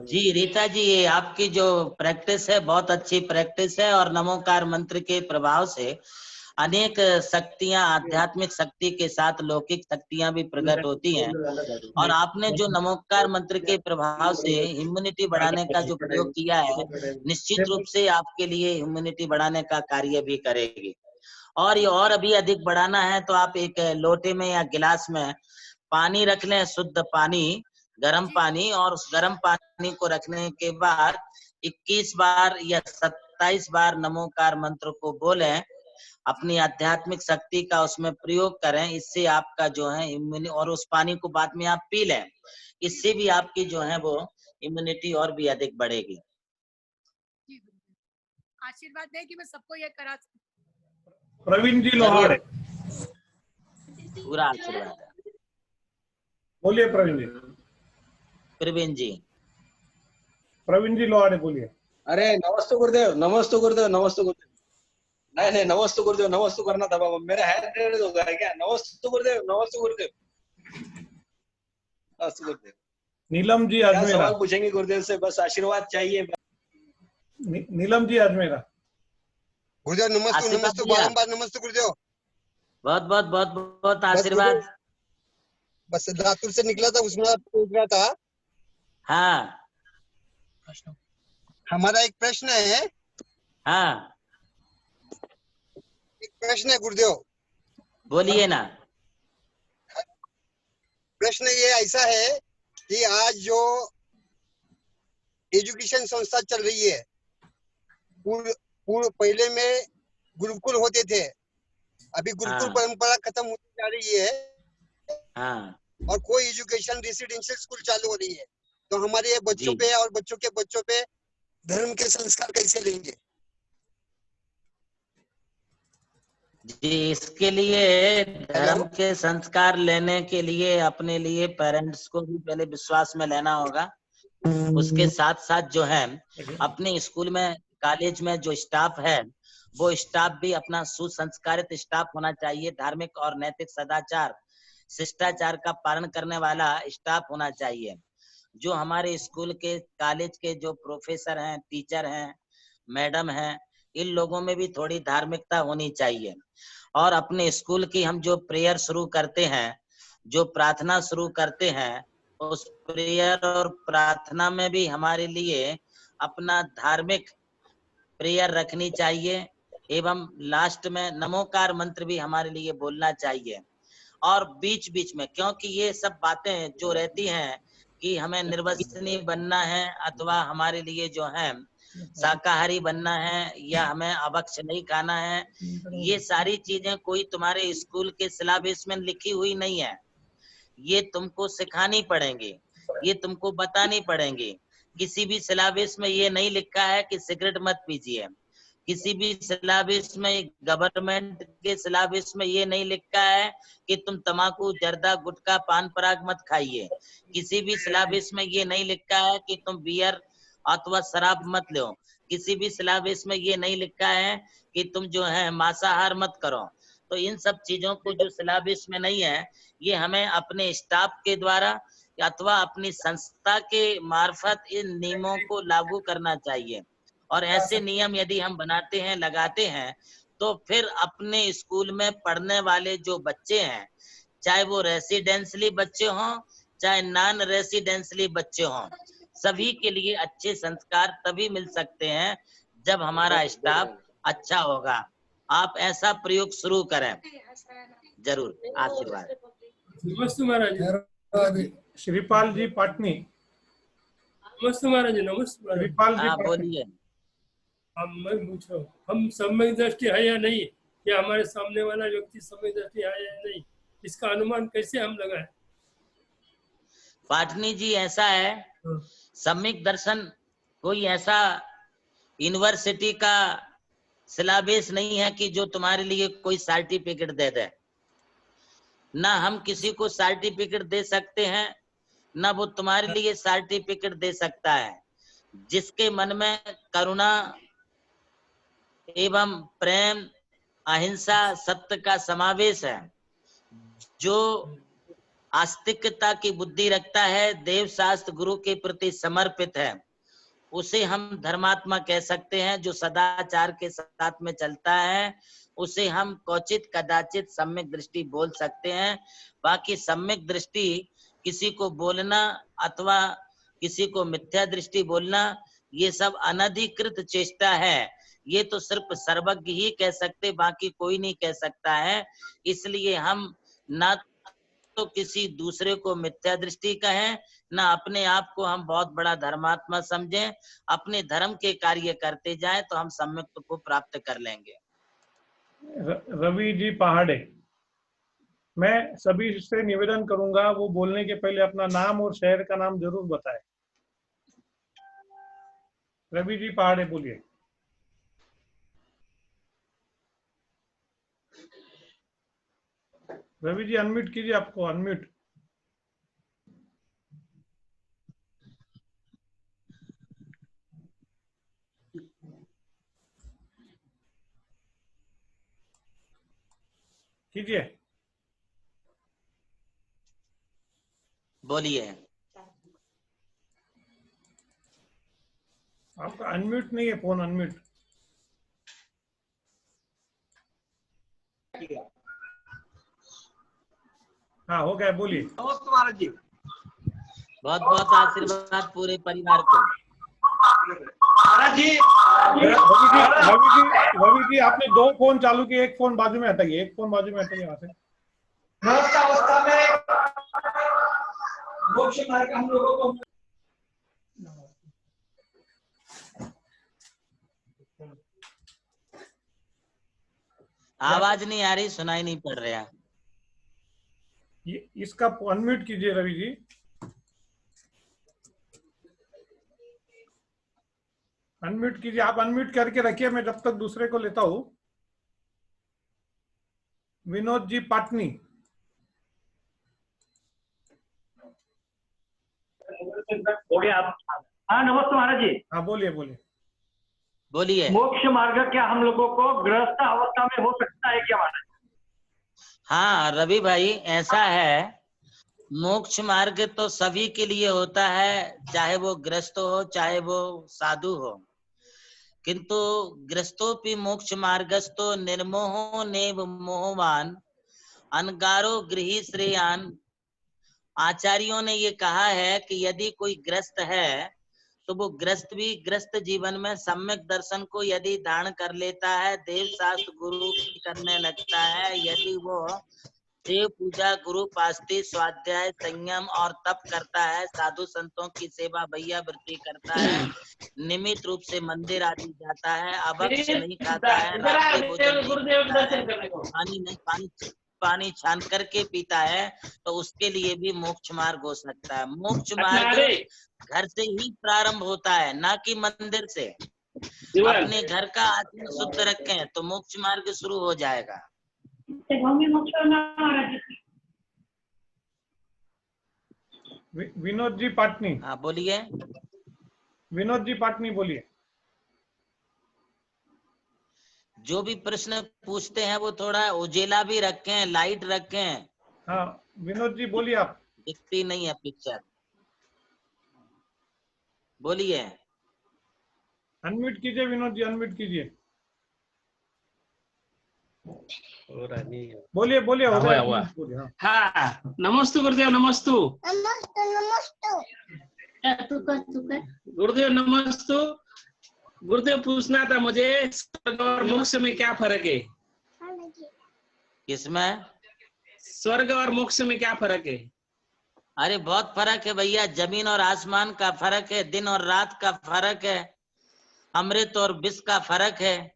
जी रीता जी, ये आपकी जो प्रैक्टिस है बहुत अच्छी प्रैक्टिस है, और नमोकार मंत्र के प्रभाव से अनेक शक्तियां, आध्यात्मिक शक्ति के साथ लौकिक शक्तियां भी प्रकट होती हैं। और आपने जो नमोकार मंत्र के प्रभाव से इम्यूनिटी बढ़ाने का जो प्रयोग किया है, निश्चित रूप से आपके लिए इम्यूनिटी बढ़ाने का कार्य भी करेगी। और ये और अभी अधिक बढ़ाना है तो आप एक लोटे में या गिलास में पानी रख लें, शुद्ध पानी, गर्म पानी, और उस गर्म पानी को रखने के बाद 21 बार या 27 बार नमोकार मंत्र को बोलें, अपनी आध्यात्मिक शक्ति का उसमें प्रयोग करें। इससे आपका जो है इम्यूनिटी, और उस पानी को बाद में आप पी लें, इससे भी आपकी जो है वो इम्यूनिटी और भी अधिक बढ़ेगी। आशीर्वाद दें कि मैं सबको ये करा सकूं। प्रवीण जी लोहारे, पूरा आशीर्वाद है। बोलिए प्रवीण जी। प्रवीण जी, प्रवीण जी लोहारे बोलिए। अरे नमस्ते गुरुदेव, नमस्ते गुरुदेव, नमस्ते गुरुदेव। नहीं, नमस्ते गुरुदेव, नमस्ते करना था बाबा, मेरा हैंड रेज हो गया क्या? नमस्ते गुरुदेव, नमस्ते गुरुदेव, नमस्ते गुरुदेव। नीलम जी क्या अजमेरा, सवाल पूछेंगे गुरुदेव से? बस आशीर्वाद चाहिए। नीलम जी अजमेरा। गुरुदेव नमस्ते, नमस्ते, बारंबार नमस्ते गुरुदेव। बहुत बहुत बहुत बहुत आशीर्वाद। बस लातूर से निकला था, उसमें पूछ रहा था। हाँ, हमारा एक प्रश्न है। हाँ, एक प्रश्न है गुरुदेव, बोलिए ना। प्रश्न ये ऐसा है कि आज जो एजुकेशन संस्था चल रही है, पहले में गुरुकुल होते थे, अभी गुरुकुल परंपरा खत्म होती जा रही है। हाँ, और कोई एजुकेशन रेसिडेंशियल स्कूल चालू हो रही है, तो हमारे ये बच्चों पे और बच्चों के बच्चों पे धर्म के संस्कार कैसे लेंगे? जी, इसके लिए धर्म के संस्कार लेने के लिए अपने लिए पेरेंट्स को भी पहले विश्वास में लेना होगा। उसके साथ साथ जो है अपने स्कूल में, कॉलेज में जो स्टाफ है, वो स्टाफ भी अपना सुसंस्कारित स्टाफ होना चाहिए। धार्मिक और नैतिक सदाचार, शिष्टाचार का पालन करने वाला स्टाफ होना चाहिए। जो हमारे स्कूल के, कॉलेज के जो प्रोफेसर हैं, टीचर हैं, मैडम हैं, इन लोगों में भी थोड़ी धार्मिकता होनी चाहिए। और अपने स्कूल की हम जो प्रेयर शुरू करते हैं, जो प्रार्थना शुरू करते हैं, उस प्रेयर और प्रार्थना में भी हमारे लिए अपना धार्मिक प्रेयर रखनी चाहिए। एवं लास्ट में नमोकार मंत्र भी हमारे लिए बोलना चाहिए। और बीच बीच में, क्योंकि ये सब बातें जो रहती हैं कि हमें निर्वसनी बनना है, अथवा हमारे लिए जो है शाकाहारी बनना है, या हमें अभक्ष्य नहीं खाना है, ये सारी चीजें कोई तुम्हारे स्कूल के सिलेबस में लिखी हुई नहीं है। ये तुमको सिखानी पड़ेंगी, ये तुमको बतानी पड़ेंगी। किसी भी सिलेबस में ये नहीं लिखा है कि सिगरेट मत पीजिए। किसी भी सिलेबस में, गवर्नमेंट के सिलेबस में ये नहीं लिखा है कि तुम तम्बाकू, जर्दा, गुटखा, पान पराग मत खाइए। किसी भी सिलेबस में ये नहीं लिखा है कि तुम बियर अथवा शराब मत लो। किसी भी सिलेबस में ये नहीं लिखा है कि तुम जो है मांसाहार मत करो। तो इन सब चीजों को जो सिलेबस में नहीं है, ये हमें अपने स्टाफ के द्वारा अथवा अपनी संस्था के मार्फत इन नियमों को लागू करना चाहिए। और ऐसे नियम यदि हम बनाते हैं, लगाते हैं, तो फिर अपने स्कूल में पढ़ने वाले जो बच्चे हैं, चाहे वो रेसिडेंशियली बच्चे हों, चाहे नॉन रेसिडेंशियली बच्चे हों, सभी के लिए अच्छे संस्कार तभी मिल सकते हैं जब हमारा स्टाफ अच्छा होगा। आप ऐसा प्रयोग शुरू करें जरूर। आशीर्वाद। नमस्ते महाराज। श्रीपाल जी पाटनी। नमस्ते महाराज, नमस्ते। श्रीपाल जी हाँ, बोलिए। मैं पूछ रहा हूँ, हम सम्यक दृष्टि है या नहीं? या हमारे सामने वाला व्यक्ति समय दृष्टि है या नहीं, इसका अनुमान कैसे हम लगाएं? पाटनी जी ऐसा है, सम्यक दर्शन कोई ऐसा यूनिवर्सिटी का सिलेबस नहीं है कि जो तुम्हारे लिए कोई सर्टिफिकेट दे दे। ना हम किसी को सर्टिफिकेट दे सकते हैं, ना वो तुम्हारे लिए सर्टिफिकेट दे सकता है। जिसके मन में करुणा एवं प्रेम, अहिंसा, सत्य का समावेश है, जो आस्तिकता की बुद्धि रखता है, देव शास्त्र गुरु के प्रति समर्पित है, उसे हम धर्मात्मा कह सकते हैं। जो सदाचार के साथ में चलता है उसे हम क्वचित कदाचित सम्यक दृष्टि बोल सकते हैं। बाकी सम्यक दृष्टि किसी को बोलना अथवा किसी को मिथ्या दृष्टि बोलना, ये सब अनधिकृत चेष्टा है। ये तो सिर्फ सर्वज्ञ ही कह सकते, बाकी कोई नहीं कह सकता है। इसलिए हम ना तो किसी दूसरे को मिथ्या दृष्टि कहें, ना अपने आप को हम बहुत बड़ा धर्मात्मा समझें। अपने धर्म के कार्य करते जाएं तो हम सम्यक को प्राप्त कर लेंगे। रवि जी पहाड़े, मैं सभी से निवेदन करूंगा वो बोलने के पहले अपना नाम और शहर का नाम जरूर बताएं। रवि जी पहाड़े बोलिए। रवि जी अनम्यूट कीजिए, आपको अनम्यूट। कीजिए, बोलिए। आपका अनम्यूट नहीं है फोन, अनम्यूट। हाँ हो गया, बोलिए। नमस्ते महाराज जी। बहुत बहुत आशीर्वाद पूरे परिवार को। महाराज जी, रवि जी आपने 2 फोन चालू किए, एक फोन बाजू में हटाइए, एक फोन बाजू में हटाइए वहां से। गृहस्थ अवस्था में मोक्ष मार्ग हम लोगों को आवाज नहीं आ रही, सुनाई नहीं पड़ रहा। इसका अनम्यूट कीजिए रवि जी। अनम्यूट कीजिए, आप अनम्यूट करके रखिए, मैं जब तक दूसरे को लेता हूं। विनोद जी पाटनी। हो गया आप? हाँ नमस्ते महाराज जी। हाँ बोलिए बोलिए। बोलिए। मोक्ष मार्ग क्या हम लोगों को गृहस्थ अवस्था में हो सकता है क्या महाराज? हाँ रवि भाई, ऐसा है, मोक्ष मार्ग तो सभी के लिए होता है, चाहे वो गृहस्थ हो चाहे वो साधु हो। किंतु गृहस्थोपि मोक्ष मार्गस्थो निर्मोहो नेव मोहवान अनगारो गृही श्रेयान। आचार्यों ने ये कहा है कि यदि कोई ग्रस्त है तो वो ग्रस्त भी ग्रस्त जीवन में सम्यक दर्शन को यदि धारण कर लेता है, देव शास्त्र गुरु की करने लगता है, यदि वो देव पूजा, गुरु पास्ती, स्वाध्याय, संयम और तप करता है, साधु संतों की सेवा भैया वृत्ति करता है, नियमित रूप से मंदिर आदि जाता है, अभक्ष नहीं खाता है, रात्रि भोजन नहीं करता है, पानी छान करके पीता है, तो उसके लिए भी मोक्ष मार्ग हो सकता है। मोक्ष मार्ग घर से ही प्रारंभ होता है, ना कि मंदिर से। अपने घर का आत्मा शुद्ध रखें तो मोक्ष मार्ग शुरू हो जाएगा। विनोद जी पाटनी। हाँ बोलिए। विनोद जी पाटनी बोलिए। जो भी प्रश्न पूछते हैं वो थोड़ा उजेला भी रखें, लाइट रखें। हाँ विनोद जी बोलिए। आप दिखती नहीं है पिक्चर, बोलिए। अनम्यूट कीजिए विनोद जी, अनम्यूट कीजिए। बोलिए बोलिए। हो गया बोलिए। हाँ नमस्ते गुरुदेव। नमस्ते गुरुदेव। नमस्ते गुरुदेव। पूछना था मुझे, स्वर्ग और मोक्ष में क्या फर्क है? किसमें? स्वर्ग और मोक्ष में क्या फर्क है? अरे बहुत फर्क है भैया, जमीन और आसमान का फर्क है, दिन और रात का फर्क है, अमृत और विष का फर्क है।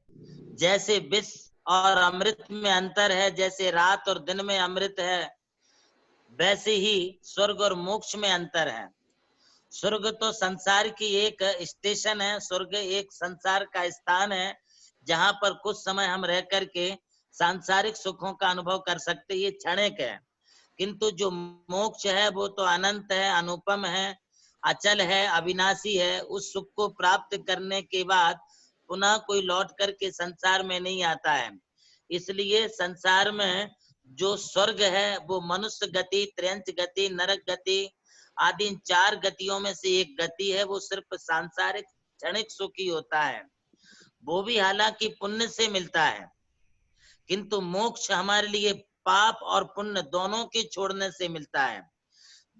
जैसे विष और अमृत में अंतर है। जैसे रात और दिन में अमृत है, वैसे ही स्वर्ग और मोक्ष में अंतर है। स्वर्ग तो संसार की एक स्टेशन है, स्वर्ग एक संसार का स्थान है जहां पर कुछ समय हम रह करके सांसारिक सुखों का अनुभव कर सकते, ये क्षणिक है। किंतु जो मोक्ष है वो तो अनंत है, अनुपम है, अचल है, अविनाशी है। उस सुख को प्राप्त करने के बाद पुनः कोई लौट करके संसार में नहीं आता है। इसलिए संसार में जो स्वर्ग है वो मनुष्य गति, त्रयंच गति, नरक गति आदि इन 4 गतियों में से एक गति है। वो सिर्फ सांसारिक क्षणिक सुख ही होता है, वो भी हालांकि पुण्य से मिलता है। किंतु मोक्ष हमारे लिए पाप और पुण्य दोनों के छोड़ने से मिलता है।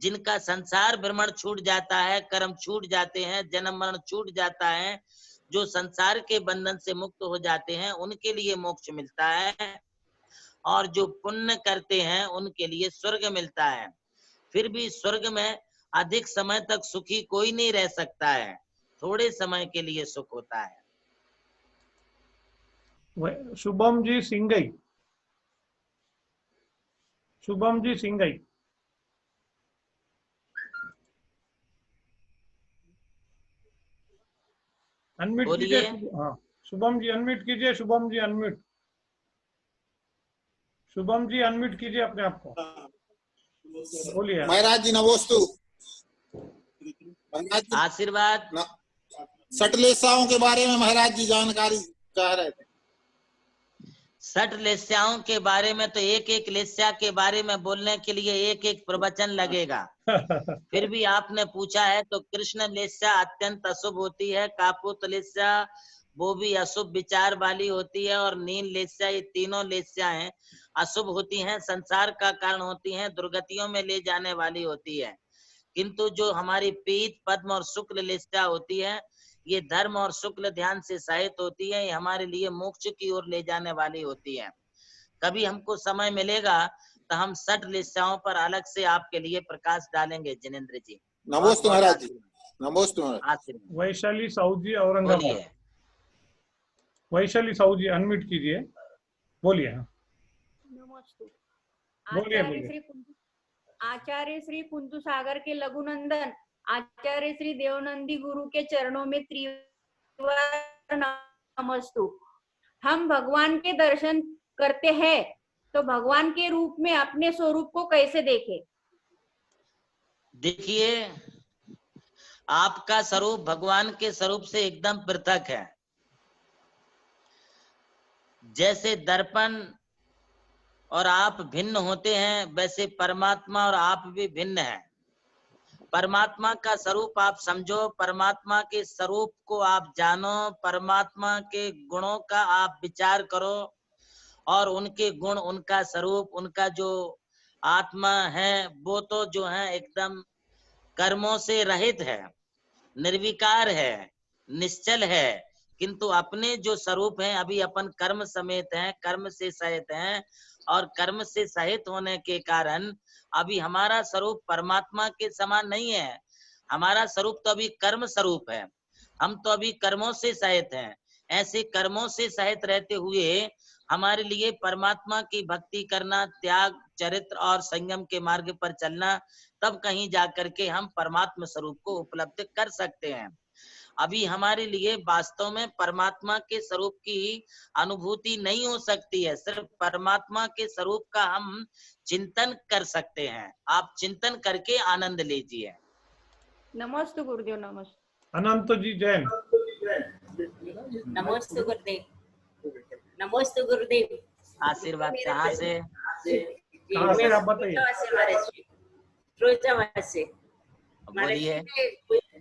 जिनका संसार भ्रमण छूट जाता है, कर्म छूट जाते हैं, जन्म मरण छूट जाता है, जो संसार के बंधन से मुक्त हो जाते हैं, उनके लिए मोक्ष मिलता है। और जो पुण्य करते हैं उनके लिए स्वर्ग मिलता है। फिर भी स्वर्ग में अधिक समय तक सुखी कोई नहीं रह सकता है, थोड़े समय के लिए सुख होता है। शुभम जी सिंगई, शुभम जी सिंगई, अनम्यूट कीजिए। हाँ शुभम जी अनम्यूट कीजिए, शुभम जी अनम्यूट, शुभम जी अनम्यूट कीजिए अपने आप को, बोलिए। महाराज जी नमोस्तु। आशीर्वाद। सटलेसाओं के बारे में महाराज जी जानकारी चाह रहे थे। सठ लेस्याओं के बारे में तो एक एक लेस्या के बारे में बोलने के लिए एक एक प्रवचन लगेगा। फिर भी आपने पूछा है तो कृष्ण लेस्या अत्यंत अशुभ होती है, कापुत लेस्या वो भी अशुभ विचार वाली होती है, और नील लेस्या, ये तीनों लेस्याएं अशुभ होती हैं, संसार का कारण होती हैं, दुर्गतियों में ले जाने वाली होती है। किंतु जो हमारी पीत, पद्म और शुक्ल लेस्या होती है, ये धर्म और शुक्ल ध्यान से सहित होती है, ये हमारे लिए मोक्ष की ओर ले जाने वाली होती है। कभी हमको समय मिलेगा तो हम 60 लेस्याओं पर अलग से आपके लिए प्रकाश डालेंगे। जिनेंद्र जी नमोस्तु महाराज जी, नमोस्तु महाराज। वैशाली साहू जी औरंगाबाद, वैशाली साहू जी अनम्यूट कीजिए, बोलिए। नमस्ते। बोलिए। आचार्य श्री कुंतु सागर के लघुनंदन आचार्य श्री देवनंदी गुरु के चरणों में त्रिवार नमस्तु। हम भगवान के दर्शन करते हैं तो भगवान के रूप में अपने स्वरूप को कैसे देखें? देखिए, आपका स्वरूप भगवान के स्वरूप से एकदम पृथक है। जैसे दर्पण और आप भिन्न होते हैं, वैसे परमात्मा और आप भी भिन्न हैं। परमात्मा का स्वरूप आप समझो, परमात्मा के स्वरूप को आप जानो, परमात्मा के गुणों का आप विचार करो, और उनके गुण, उनका स्वरूप, उनका जो आत्मा है वो तो जो है एकदम कर्मों से रहित है, निर्विकार है, निश्चल है। किंतु अपने जो स्वरूप हैं, अभी अपन कर्म समेत हैं, कर्म से सहित हैं, और कर्म से सहित होने के कारण अभी हमारा स्वरूप परमात्मा के समान नहीं है। हमारा स्वरूप तो अभी कर्म स्वरूप है, हम तो अभी कर्मों से सहित हैं। ऐसे कर्मों से सहित रहते हुए हमारे लिए परमात्मा की भक्ति करना, त्याग, चरित्र और संयम के मार्ग पर चलना, तब कहीं जाकर के हम परमात्मा स्वरूप को उपलब्ध कर सकते हैं। अभी हमारे लिए वास्तव में परमात्मा के स्वरूप की अनुभूति नहीं हो सकती है, सिर्फ परमात्मा के स्वरूप का हम चिंतन कर सकते हैं। आप चिंतन करके आनंद लीजिए। नमस्ते गुरुदेव। नमस्ते अनंत जी जैन। नमस्ते गुरुदेव। नमस्ते गुरुदेव। आशीर्वाद। कहाँ से? आप बताइए। फिरोजाबाद से। बोलिए।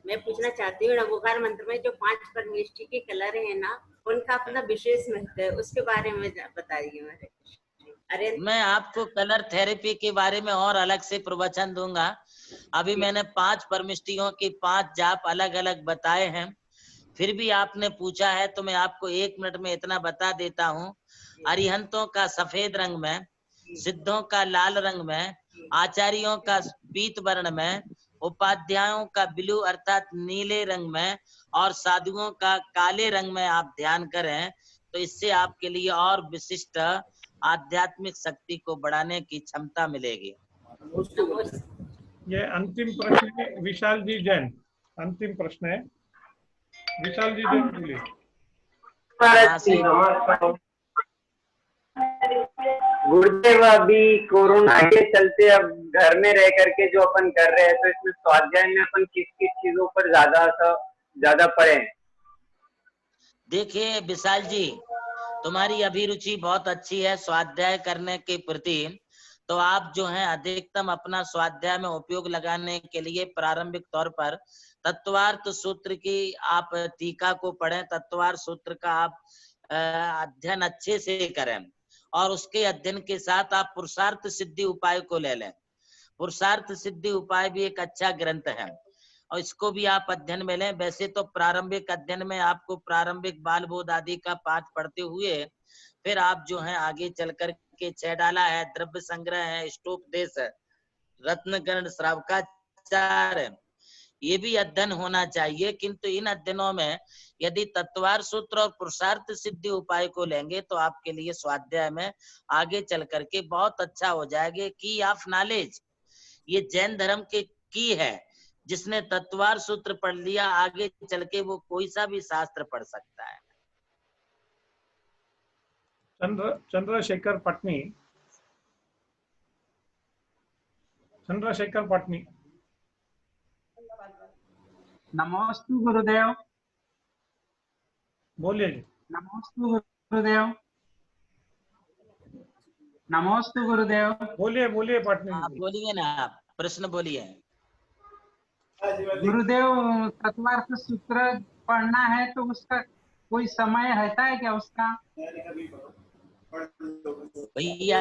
मैं पूछना चाहती हूँ, नमोकार मंत्र में जो 5 परमेष्टि के कलर है ना, उनका अपना विशेष महत्व है, उसके बारे में बताइए। अरे मैं आपको कलर थेरेपी के बारे में और अलग से प्रवचन दूंगा। अभी मैंने 5 परमिष्टियों के 5 जाप अलग अलग बताए हैं। फिर भी आपने पूछा है तो मैं आपको 1 मिनट में इतना बता देता हूँ। अरिहंतों का सफेद रंग में, सिद्धों का लाल रंग में, आचार्यों का पीत वर्ण में, उपाध्यायों का ब्लू अर्थात नीले रंग में, और साधुओं का काले रंग में आप ध्यान करें तो इससे आपके लिए और विशिष्ट आध्यात्मिक शक्ति को बढ़ाने की क्षमता मिलेगी। ये अंतिम प्रश्न है विशाल जी जैन, अंतिम प्रश्न है विशाल जी जैन, बोलिए। गुरुदेव, अभी कोरोना के चलते अब घर में रह करके जो अपन कर रहे हैं, तो इसमें स्वाध्याय में अपन किस किस चीजों पर ज्यादा पढ़े हैं? देखिए विशाल जी, तुम्हारी अभिरुचि बहुत अच्छी है स्वाध्याय करने के प्रति, तो आप जो है अधिकतम अपना स्वाध्याय में उपयोग लगाने के लिए प्रारंभिक तौर पर तत्वार्थ सूत्र की आप टीका को पढ़ें, तत्वार्थ सूत्र का आप अध्ययन अच्छे से करें, और उसके अध्ययन के साथ आप पुरुषार्थ सिद्धि उपाय को ले लें। पुरुषार्थ सिद्धि उपाय भी एक अच्छा ग्रंथ है और इसको भी आप अध्ययन में लें। वैसे तो प्रारंभिक अध्ययन में आपको प्रारंभिक बाल बोध आदि का पाठ पढ़ते हुए फिर आप जो है आगे चल कर के 6 डाला है, द्रव्य संग्रह है, स्टोपदेश है, रत्नकर्ण, श्रावकाचार है, ये भी अध्ययन होना चाहिए। किंतु इन अध्ययनों में यदि तत्वार्थ सूत्र और पुरुषार्थ सिद्धि उपाय को लेंगे तो आपके लिए स्वाध्याय में आगे चल करके बहुत अच्छा हो जाएगा। की ऑफ नॉलेज ये जैन धर्म के की है, जिसने तत्वार्थ सूत्र पढ़ लिया आगे चल के वो कोई सा भी शास्त्र पढ़ सकता है। चंद्रशेखर पटनी, चंद्रशेखर पटनी। नमोस्तु गुरुदेव। बोलिए जी। नमोस्तु गुरुदेव। नमोस्तु गुरुदेव। बोलिए बोलिए पटनी। आप बोलिए ना, आप प्रश्न बोलिए। गुरुदेव, तत्वार्थ सूत्र पढ़ना है तो उसका कोई समय रहता है क्या उसका? भैया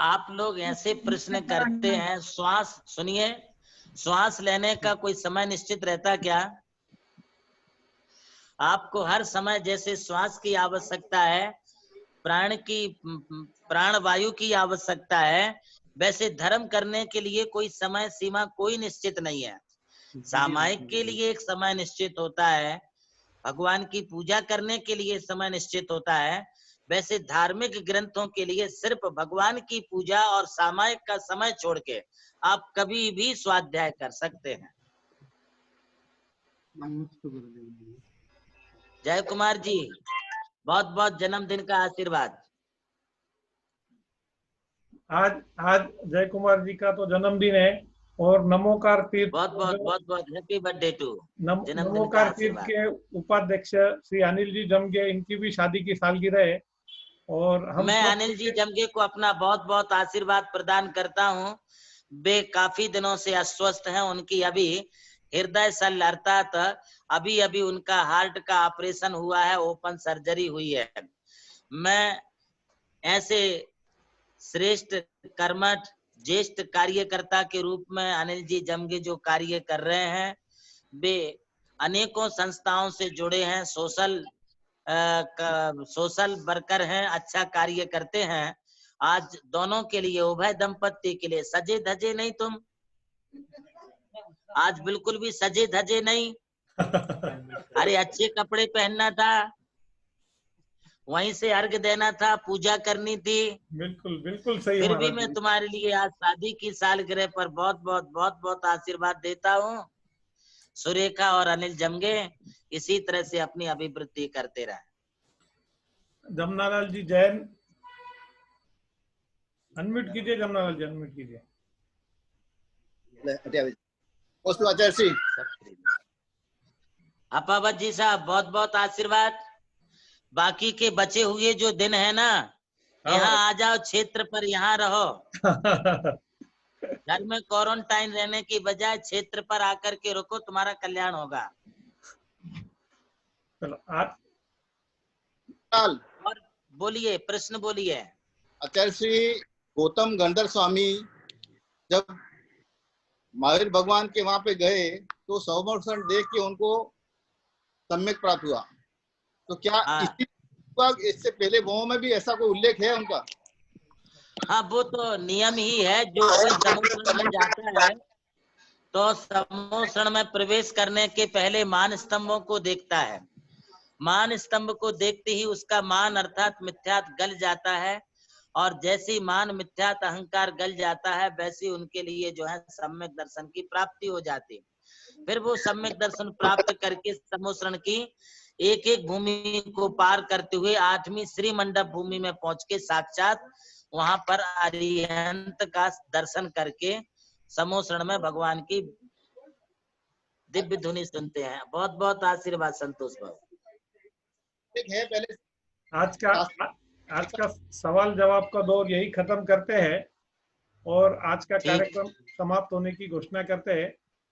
आप लोग ऐसे प्रश्न करते हैं, श्वास सुनिए, श्वास लेने का कोई समय निश्चित रहता क्या? आपको हर समय जैसे श्वास की आवश्यकता है, प्राण वायु की आवश्यकता है, वैसे धर्म करने के लिए कोई समय सीमा कोई निश्चित नहीं है। सामायिक के लिए एक समय निश्चित होता है, भगवान की पूजा करने के लिए समय निश्चित होता है, वैसे धार्मिक ग्रंथों के लिए सिर्फ भगवान की पूजा और सामायिक का समय छोड़ के आप कभी भी स्वाध्याय कर सकते हैं। जय कुमार जी, बहुत बहुत जन्मदिन का आशीर्वाद। आज जय कुमार जी का तो जन्मदिन है और नमोकार तीर्थ बहुत हैप्पी बर्थडे टू। नमोकार तीर्थ के उपाध्यक्ष श्री अनिल जी जमगे, इनकी भी शादी की सालगिरह है और मैं अनिल जी जमगे को अपना बहुत बहुत आशीर्वाद प्रदान करता हूँ। वे काफी दिनों से अस्वस्थ हैं, उनकी अभी हृदय शल्य अर्थात अभी उनका हार्ट का ऑपरेशन हुआ है, ओपन सर्जरी हुई है। मैं ऐसे श्रेष्ठ कर्मठ ज्येष्ठ कार्यकर्ता के रूप में अनिल जी जमगे जो कार्य कर रहे हैं, वे अनेकों संस्थाओं से जुड़े हैं, सोशल वर्कर हैं, अच्छा कार्य करते हैं। आज दोनों के लिए, उभय दंपत्ति के लिए सजे धजे नहीं, तुम आज बिल्कुल भी सजे धजे नहीं। अरे अच्छे कपड़े पहनना था, वहीं से अर्घ देना था, पूजा करनी थी। बिल्कुल सही। फिर भी मैं तुम्हारे लिए आज शादी की सालगिरह पर बहुत बहुत आशीर्वाद देता हूँ। सुरेखा और अनिल जमगे इसी तरह से अपनी अभिवृद्धि करते रहे। जमनालाल जी जैन, अनम्यूट कीजिए। जमनालाल जी अनम्यूट कीजिए। आचार्य श्री अपावत जी साहब बहुत बहुत आशीर्वाद। बाकी के बचे हुए जो दिन है ना, यहाँ आ जाओ क्षेत्र पर, यहाँ रहो। घर में क्वारंटाइन रहने की बजाय क्षेत्र पर आकर के रुको, तुम्हारा कल्याण होगा। और बोलिए, प्रश्न बोलिए। आचार्य श्री गौतम गंधर स्वामी जब महावीर भगवान के वहां पे गए तो समर्पण देख के उनको सम्यक प्राप्त हुआ, तो क्या इससे पहले वो में भी ऐसा कोई उल्लेख है उनका? हाँ, वो तो नियम ही है। जो कोई समोषण में जाता है तो समोषण में प्रवेश करने के पहले मान स्तंभों को देखता है। मान स्तंभ को देखते ही उसका मान अर्थात मिथ्यात गल जाता है, और जैसे मान मिथ्यात अहंकार गल जाता है वैसे उनके लिए जो है सम्यक दर्शन की प्राप्ति हो जाती है। फिर वो सम्यक दर्शन प्राप्त करके समोसरण की एक एक भूमि को पार करते हुए 8वीं श्री मंडप भूमि में पहुंच के साक्षात वहां पर अरिहंत का दर्शन करके समोसरण में भगवान की दिव्य धुनी सुनते हैं। बहुत बहुत आशीर्वाद संतोष बाबू। आज का सवाल जवाब का दौर यही खत्म करते हैं और आज का कार्यक्रम समाप्त होने की घोषणा करते हैं।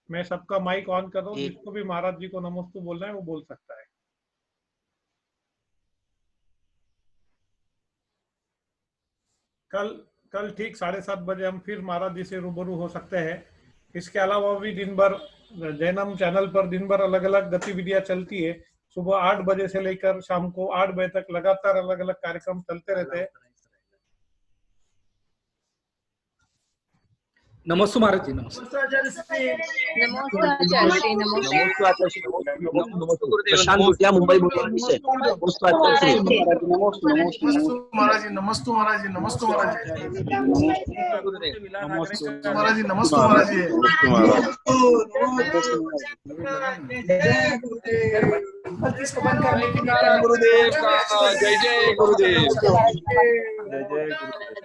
मैं सबका माइक ऑन कर रहा हूँ, जिसको भी महाराज जी को नमोस्तु बोलना है वो बोल सकता है। कल ठीक 7:30 बजे हम फिर महाराज जी से रूबरू हो सकते हैं। इसके अलावा भी दिन भर जैनम चैनल पर दिन भर अलग अलग गतिविधियां चलती है। सुबह 8 बजे से लेकर शाम को 8 बजे तक लगातार अलग अलग कार्यक्रम चलते रहते हैं। नमस्ते महाराज जी। नमस्ते आचार्य श्री। नमस्ते आचार्य श्री। नमस्ते आचार्य श्री। प्रशांत भूटिया मुंबई बुलंदी से। नमस्ते आचार्य श्री। नमस्ते महाराज जी। नमस्ते महाराज जी। नमस्ते महाराज जी। नमस्ते महाराज जी। नमस्ते महाराज जी। इसको बंद करने के लिए गुरुदेव का जय जय गुरुदेव।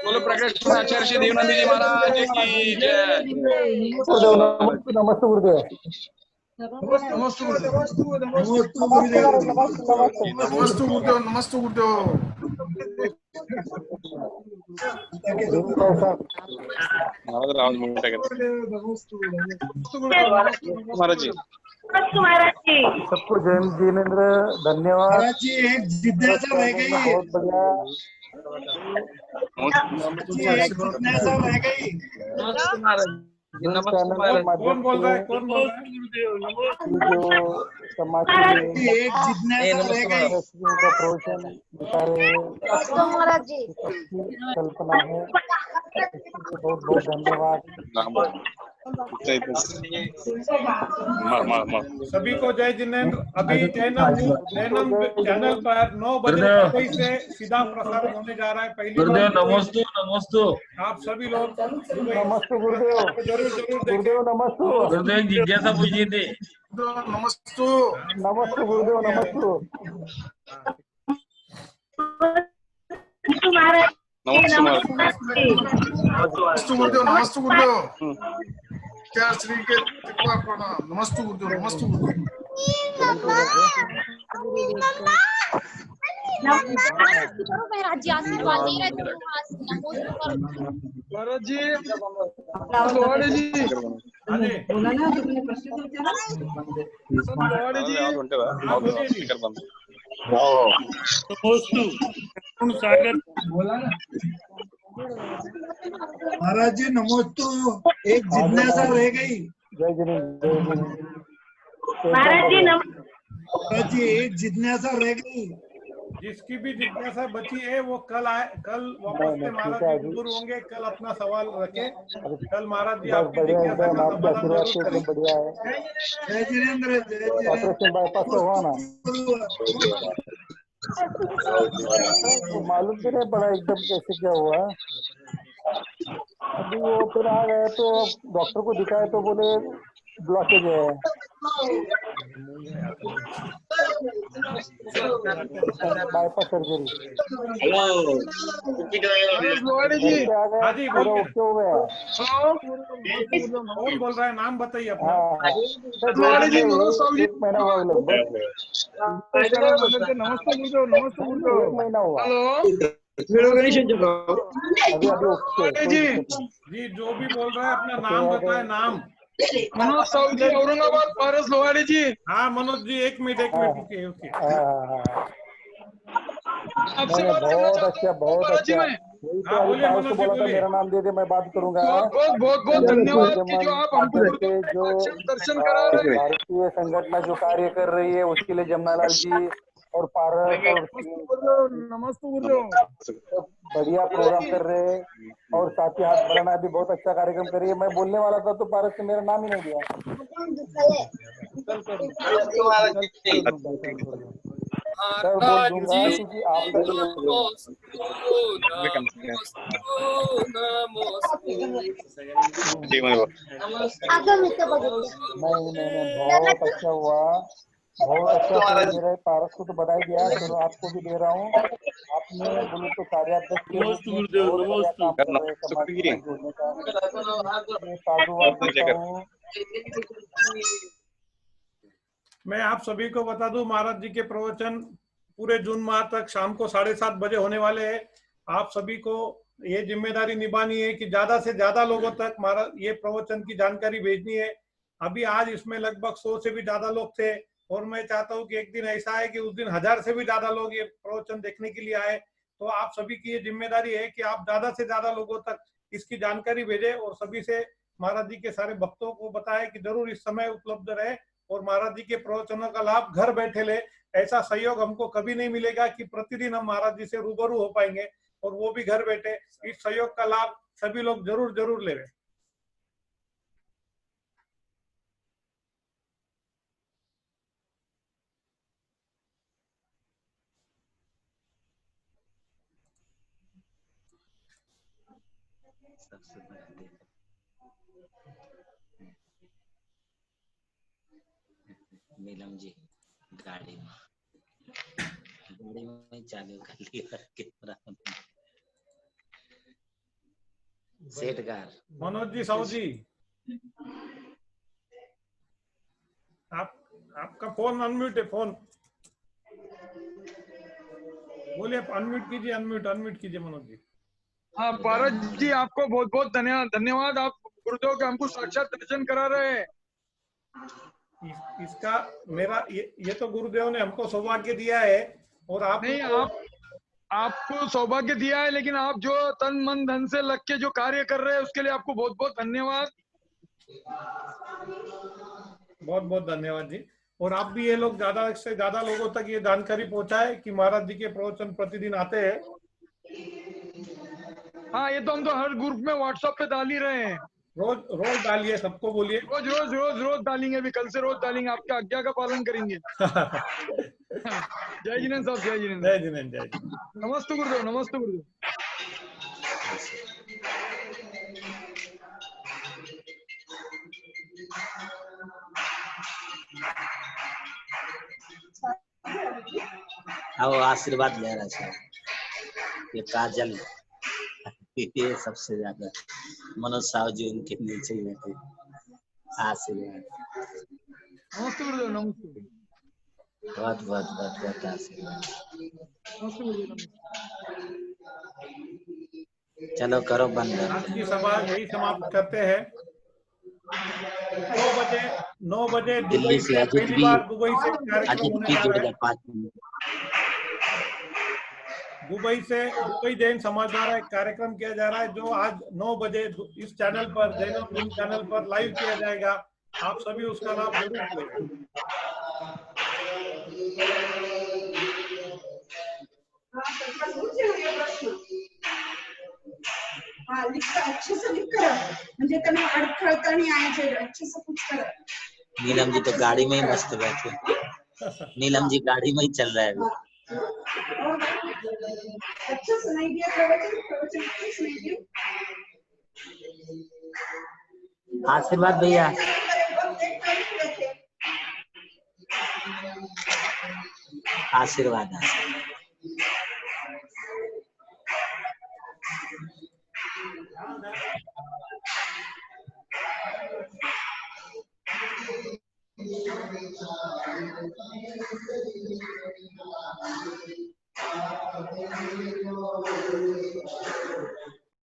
बोलो प्रकाश आचार्य श्री देवनंदी जी महाराज की जय। नमस्ते गुरुदेव। नमस्ते गुरुदेव। नमस्ते गुरुदेव। नमस्ते गुरुदेव। नमस्ते गुरुदेव। महाराज जी। सबको जय जिनेंद्र, धन्यवाद महाराज जी। एक जिज्ञासा रह गई, बहुत बढ़िया। जिज्ञासा रह गई। कौन बोल रहा है? कौन बोल रहा है? जो समाज के एक जिज्ञासा रह गई का प्रवचन कल्पना है। बहुत बहुत धन्यवाद सभी को। जय जिनेंद्र। अभी जैनम चैनल पर 9 बजे से सीधा प्रसारण होने जा रहा है। पहली गुरुदेव नमस्ते। नमस्ते आप सभी लोग। नमस्ते गुरुदेव। जरूर गुरुदेव नमस्ते। गुरुदेव जिज्ञासा पूछिए थे। नमस्ते। नमस्ते गुरुदेव। नमस्ते। नमस्ते गुरुदेव। नमस्ते गुरुदेव। क्या श्री के प्रणाम। नमस्ते गुरुदेव। नमस्ते गुरुदेव। महाराज जी आशीर्वाद दे रहे थे। महाराज जी। लोहाड़े जी। बोला ना तुमने प्रश्न पूछा। लोहाड़े जी। बोला ना महाराज जी। नमस्ते। एक जिज्ञासा रह गई। जय जिनेंद्र। महाराज जी। महाराज जी एक जिज्ञासा रह गई। जिसकी भी जिज्ञासा बची है वो कल वापस से महाराज जी दूर होंगे। कल अपना सवाल रखे। कल महाराज जी आपकी जिज्ञासा का समाधान जरूर बढ़िया है। जय जिनेंद्र। ऑपरेशन बाईपास तो हुआ ना, मालूम भी नहीं पड़ा एकदम कैसे क्या हुआ। अभी वो फिर आ गए तो डॉक्टर को दिखाए तो बोले ब्लॉकेज है। Bypass surgery. हो गया। कौन बोल रहा है? नाम बताइए अपना। एक महीना हुआ लगभग। नमस्ते गुरुदेव। नमस्ते गुरुदेव। 1 महीना हुआ। जी जो भी बोल रहा है अपना नाम बताए। नाम मनोज साहू जी, औरंगाबाद पारस लोहाड़े जी। हाँ मनोज जी। एक मिनट। Okay okay. बहुत अच्छा बहुत अच्छा। वही तो अभी को बोला था मेरा नाम दे दे, मैं बात करूंगा। बहुत धन्यवाद कि जो आप हमको जो दर्शन करा रहे हैं। भारतीय संगठन जो कार्य कर रही है उसके लिए जमनालाल जी और पारस नमस्ते गुरुदेव बढ़िया प्रोग्राम कर रहे हैं। और साथ ही हाथ बढ़ाना भी बहुत अच्छा कार्यक्रम कर रही है। मैं बोलने वाला था तो पारस ने मेरा नाम ही नहीं दिया। सर बोल दूंगा क्योंकि आपका नहीं बहुत अच्छा हुआ, बहुत अच्छा। तो मेरे पारस को तो बधाई दिया, चलो आपको भी दे रहा हूँ। आपने बोलो तो कार्याध्यक्ष के रूप में बहुत बढ़िया काम कर रहे हैं समाज को जोड़ने का, मैं साधुवाद देता हूँ। मैं आप सभी को बता दूं, महाराज जी के प्रवचन पूरे जून माह तक शाम को 7:30 बजे होने वाले हैं। आप सभी को ये जिम्मेदारी निभानी है कि ज्यादा से ज्यादा लोगों तक महाराज ये प्रवचन की जानकारी भेजनी है। अभी आज इसमें लगभग 100 से भी ज्यादा लोग थे और मैं चाहता हूं कि एक दिन ऐसा है कि उस दिन 1000 से भी ज्यादा लोग ये प्रवचन देखने के लिए आए। तो आप सभी की ये जिम्मेदारी है कि आप ज्यादा से ज्यादा लोगों तक इसकी जानकारी भेजें और सभी से महाराज जी के सारे भक्तों को बताएं कि जरूर इस समय उपलब्ध रहे और महाराज जी के प्रवचनों का लाभ घर बैठे ले। ऐसा सहयोग हमको कभी नहीं मिलेगा कि प्रतिदिन हम महाराज जी से रूबरू हो पाएंगे और वो भी घर बैठे। इस सहयोग का लाभ सभी लोग जरूर ले। सबसे बड़ा नीलम जी गाड़ी में चालू कर लिया कैमरा। सेठगार मनोज जी, साहू जी, आपका फोन अनम्यूट है। फोन बोलिए, अनम्यूट कीजिए मनोज जी। हाँ पारस जी, आपको बहुत बहुत धन्यवाद। आप गुरुदेव के हमको साक्षात दर्शन करा रहे हैं। इसका मेरा ये तो गुरुदेव ने हमको सौभाग्य दिया है और आप नहीं, आपको सौभाग्य दिया है, लेकिन आप जो तन मन धन से लग के जो कार्य कर रहे हैं उसके लिए आपको बहुत बहुत धन्यवाद। बहुत बहुत धन्यवाद जी। और आप भी ये लोग ज्यादा से ज्यादा लोगों तक ये जानकारी पहुंचाए कि महाराज जी के प्रवचन प्रतिदिन आते हैं। हाँ, ये तो हम तो हर ग्रुप में व्हाट्सएप पे डाल ही रहे हैं। रोज डालिए, सबको बोलिए। रोज डालेंगे, अभी कल से रोज डालेंगे, आपके आज्ञा का पालन करेंगे। जय जिनेन्द्र साहब, जय जिनेन्द्र। जय जिनेन्द्र, जय जिनेन्द्र। नमस्ते गुरुदेव, नमस्ते गुरुदेव। आओ आशीर्वाद ले रहा है। ये काजल ये सबसे ज्यादा मनोज साहु जी उनके नीचे ही बैठे। आशीर्वाद। नमस्ते गुरुदेव, नमस्ते। बहुत बहुत बहुत बहुत आशीर्वाद। चलो करो बंद। आज की सभा यही समाप्त करते हैं। 9 बजे दिल्ली से अजित पहली बार दुबई से कार्यक्रम होने जा रहा है। 5 मिनट दुबई जैन समाज द्वारा एक कार्यक्रम किया जा रहा है जो आज 9 बजे इस चैनल पर, जैन चैनल पर लाइव किया जाएगा। आप सभी उसका लाभ जरूर लें। अच्छे से लिख कर, मुझे कभी अड़खड़ता नहीं आया चाहिए, अच्छे से कुछ कर। नीलम जी तो गाड़ी में ही मस्त बैठे। नीलम जी गाड़ी में ही चल रहा है अभी। अच्छा सुनाई दिया प्रवचन सुनाई दिया। आशीर्वाद भैया। आशीर्वाद।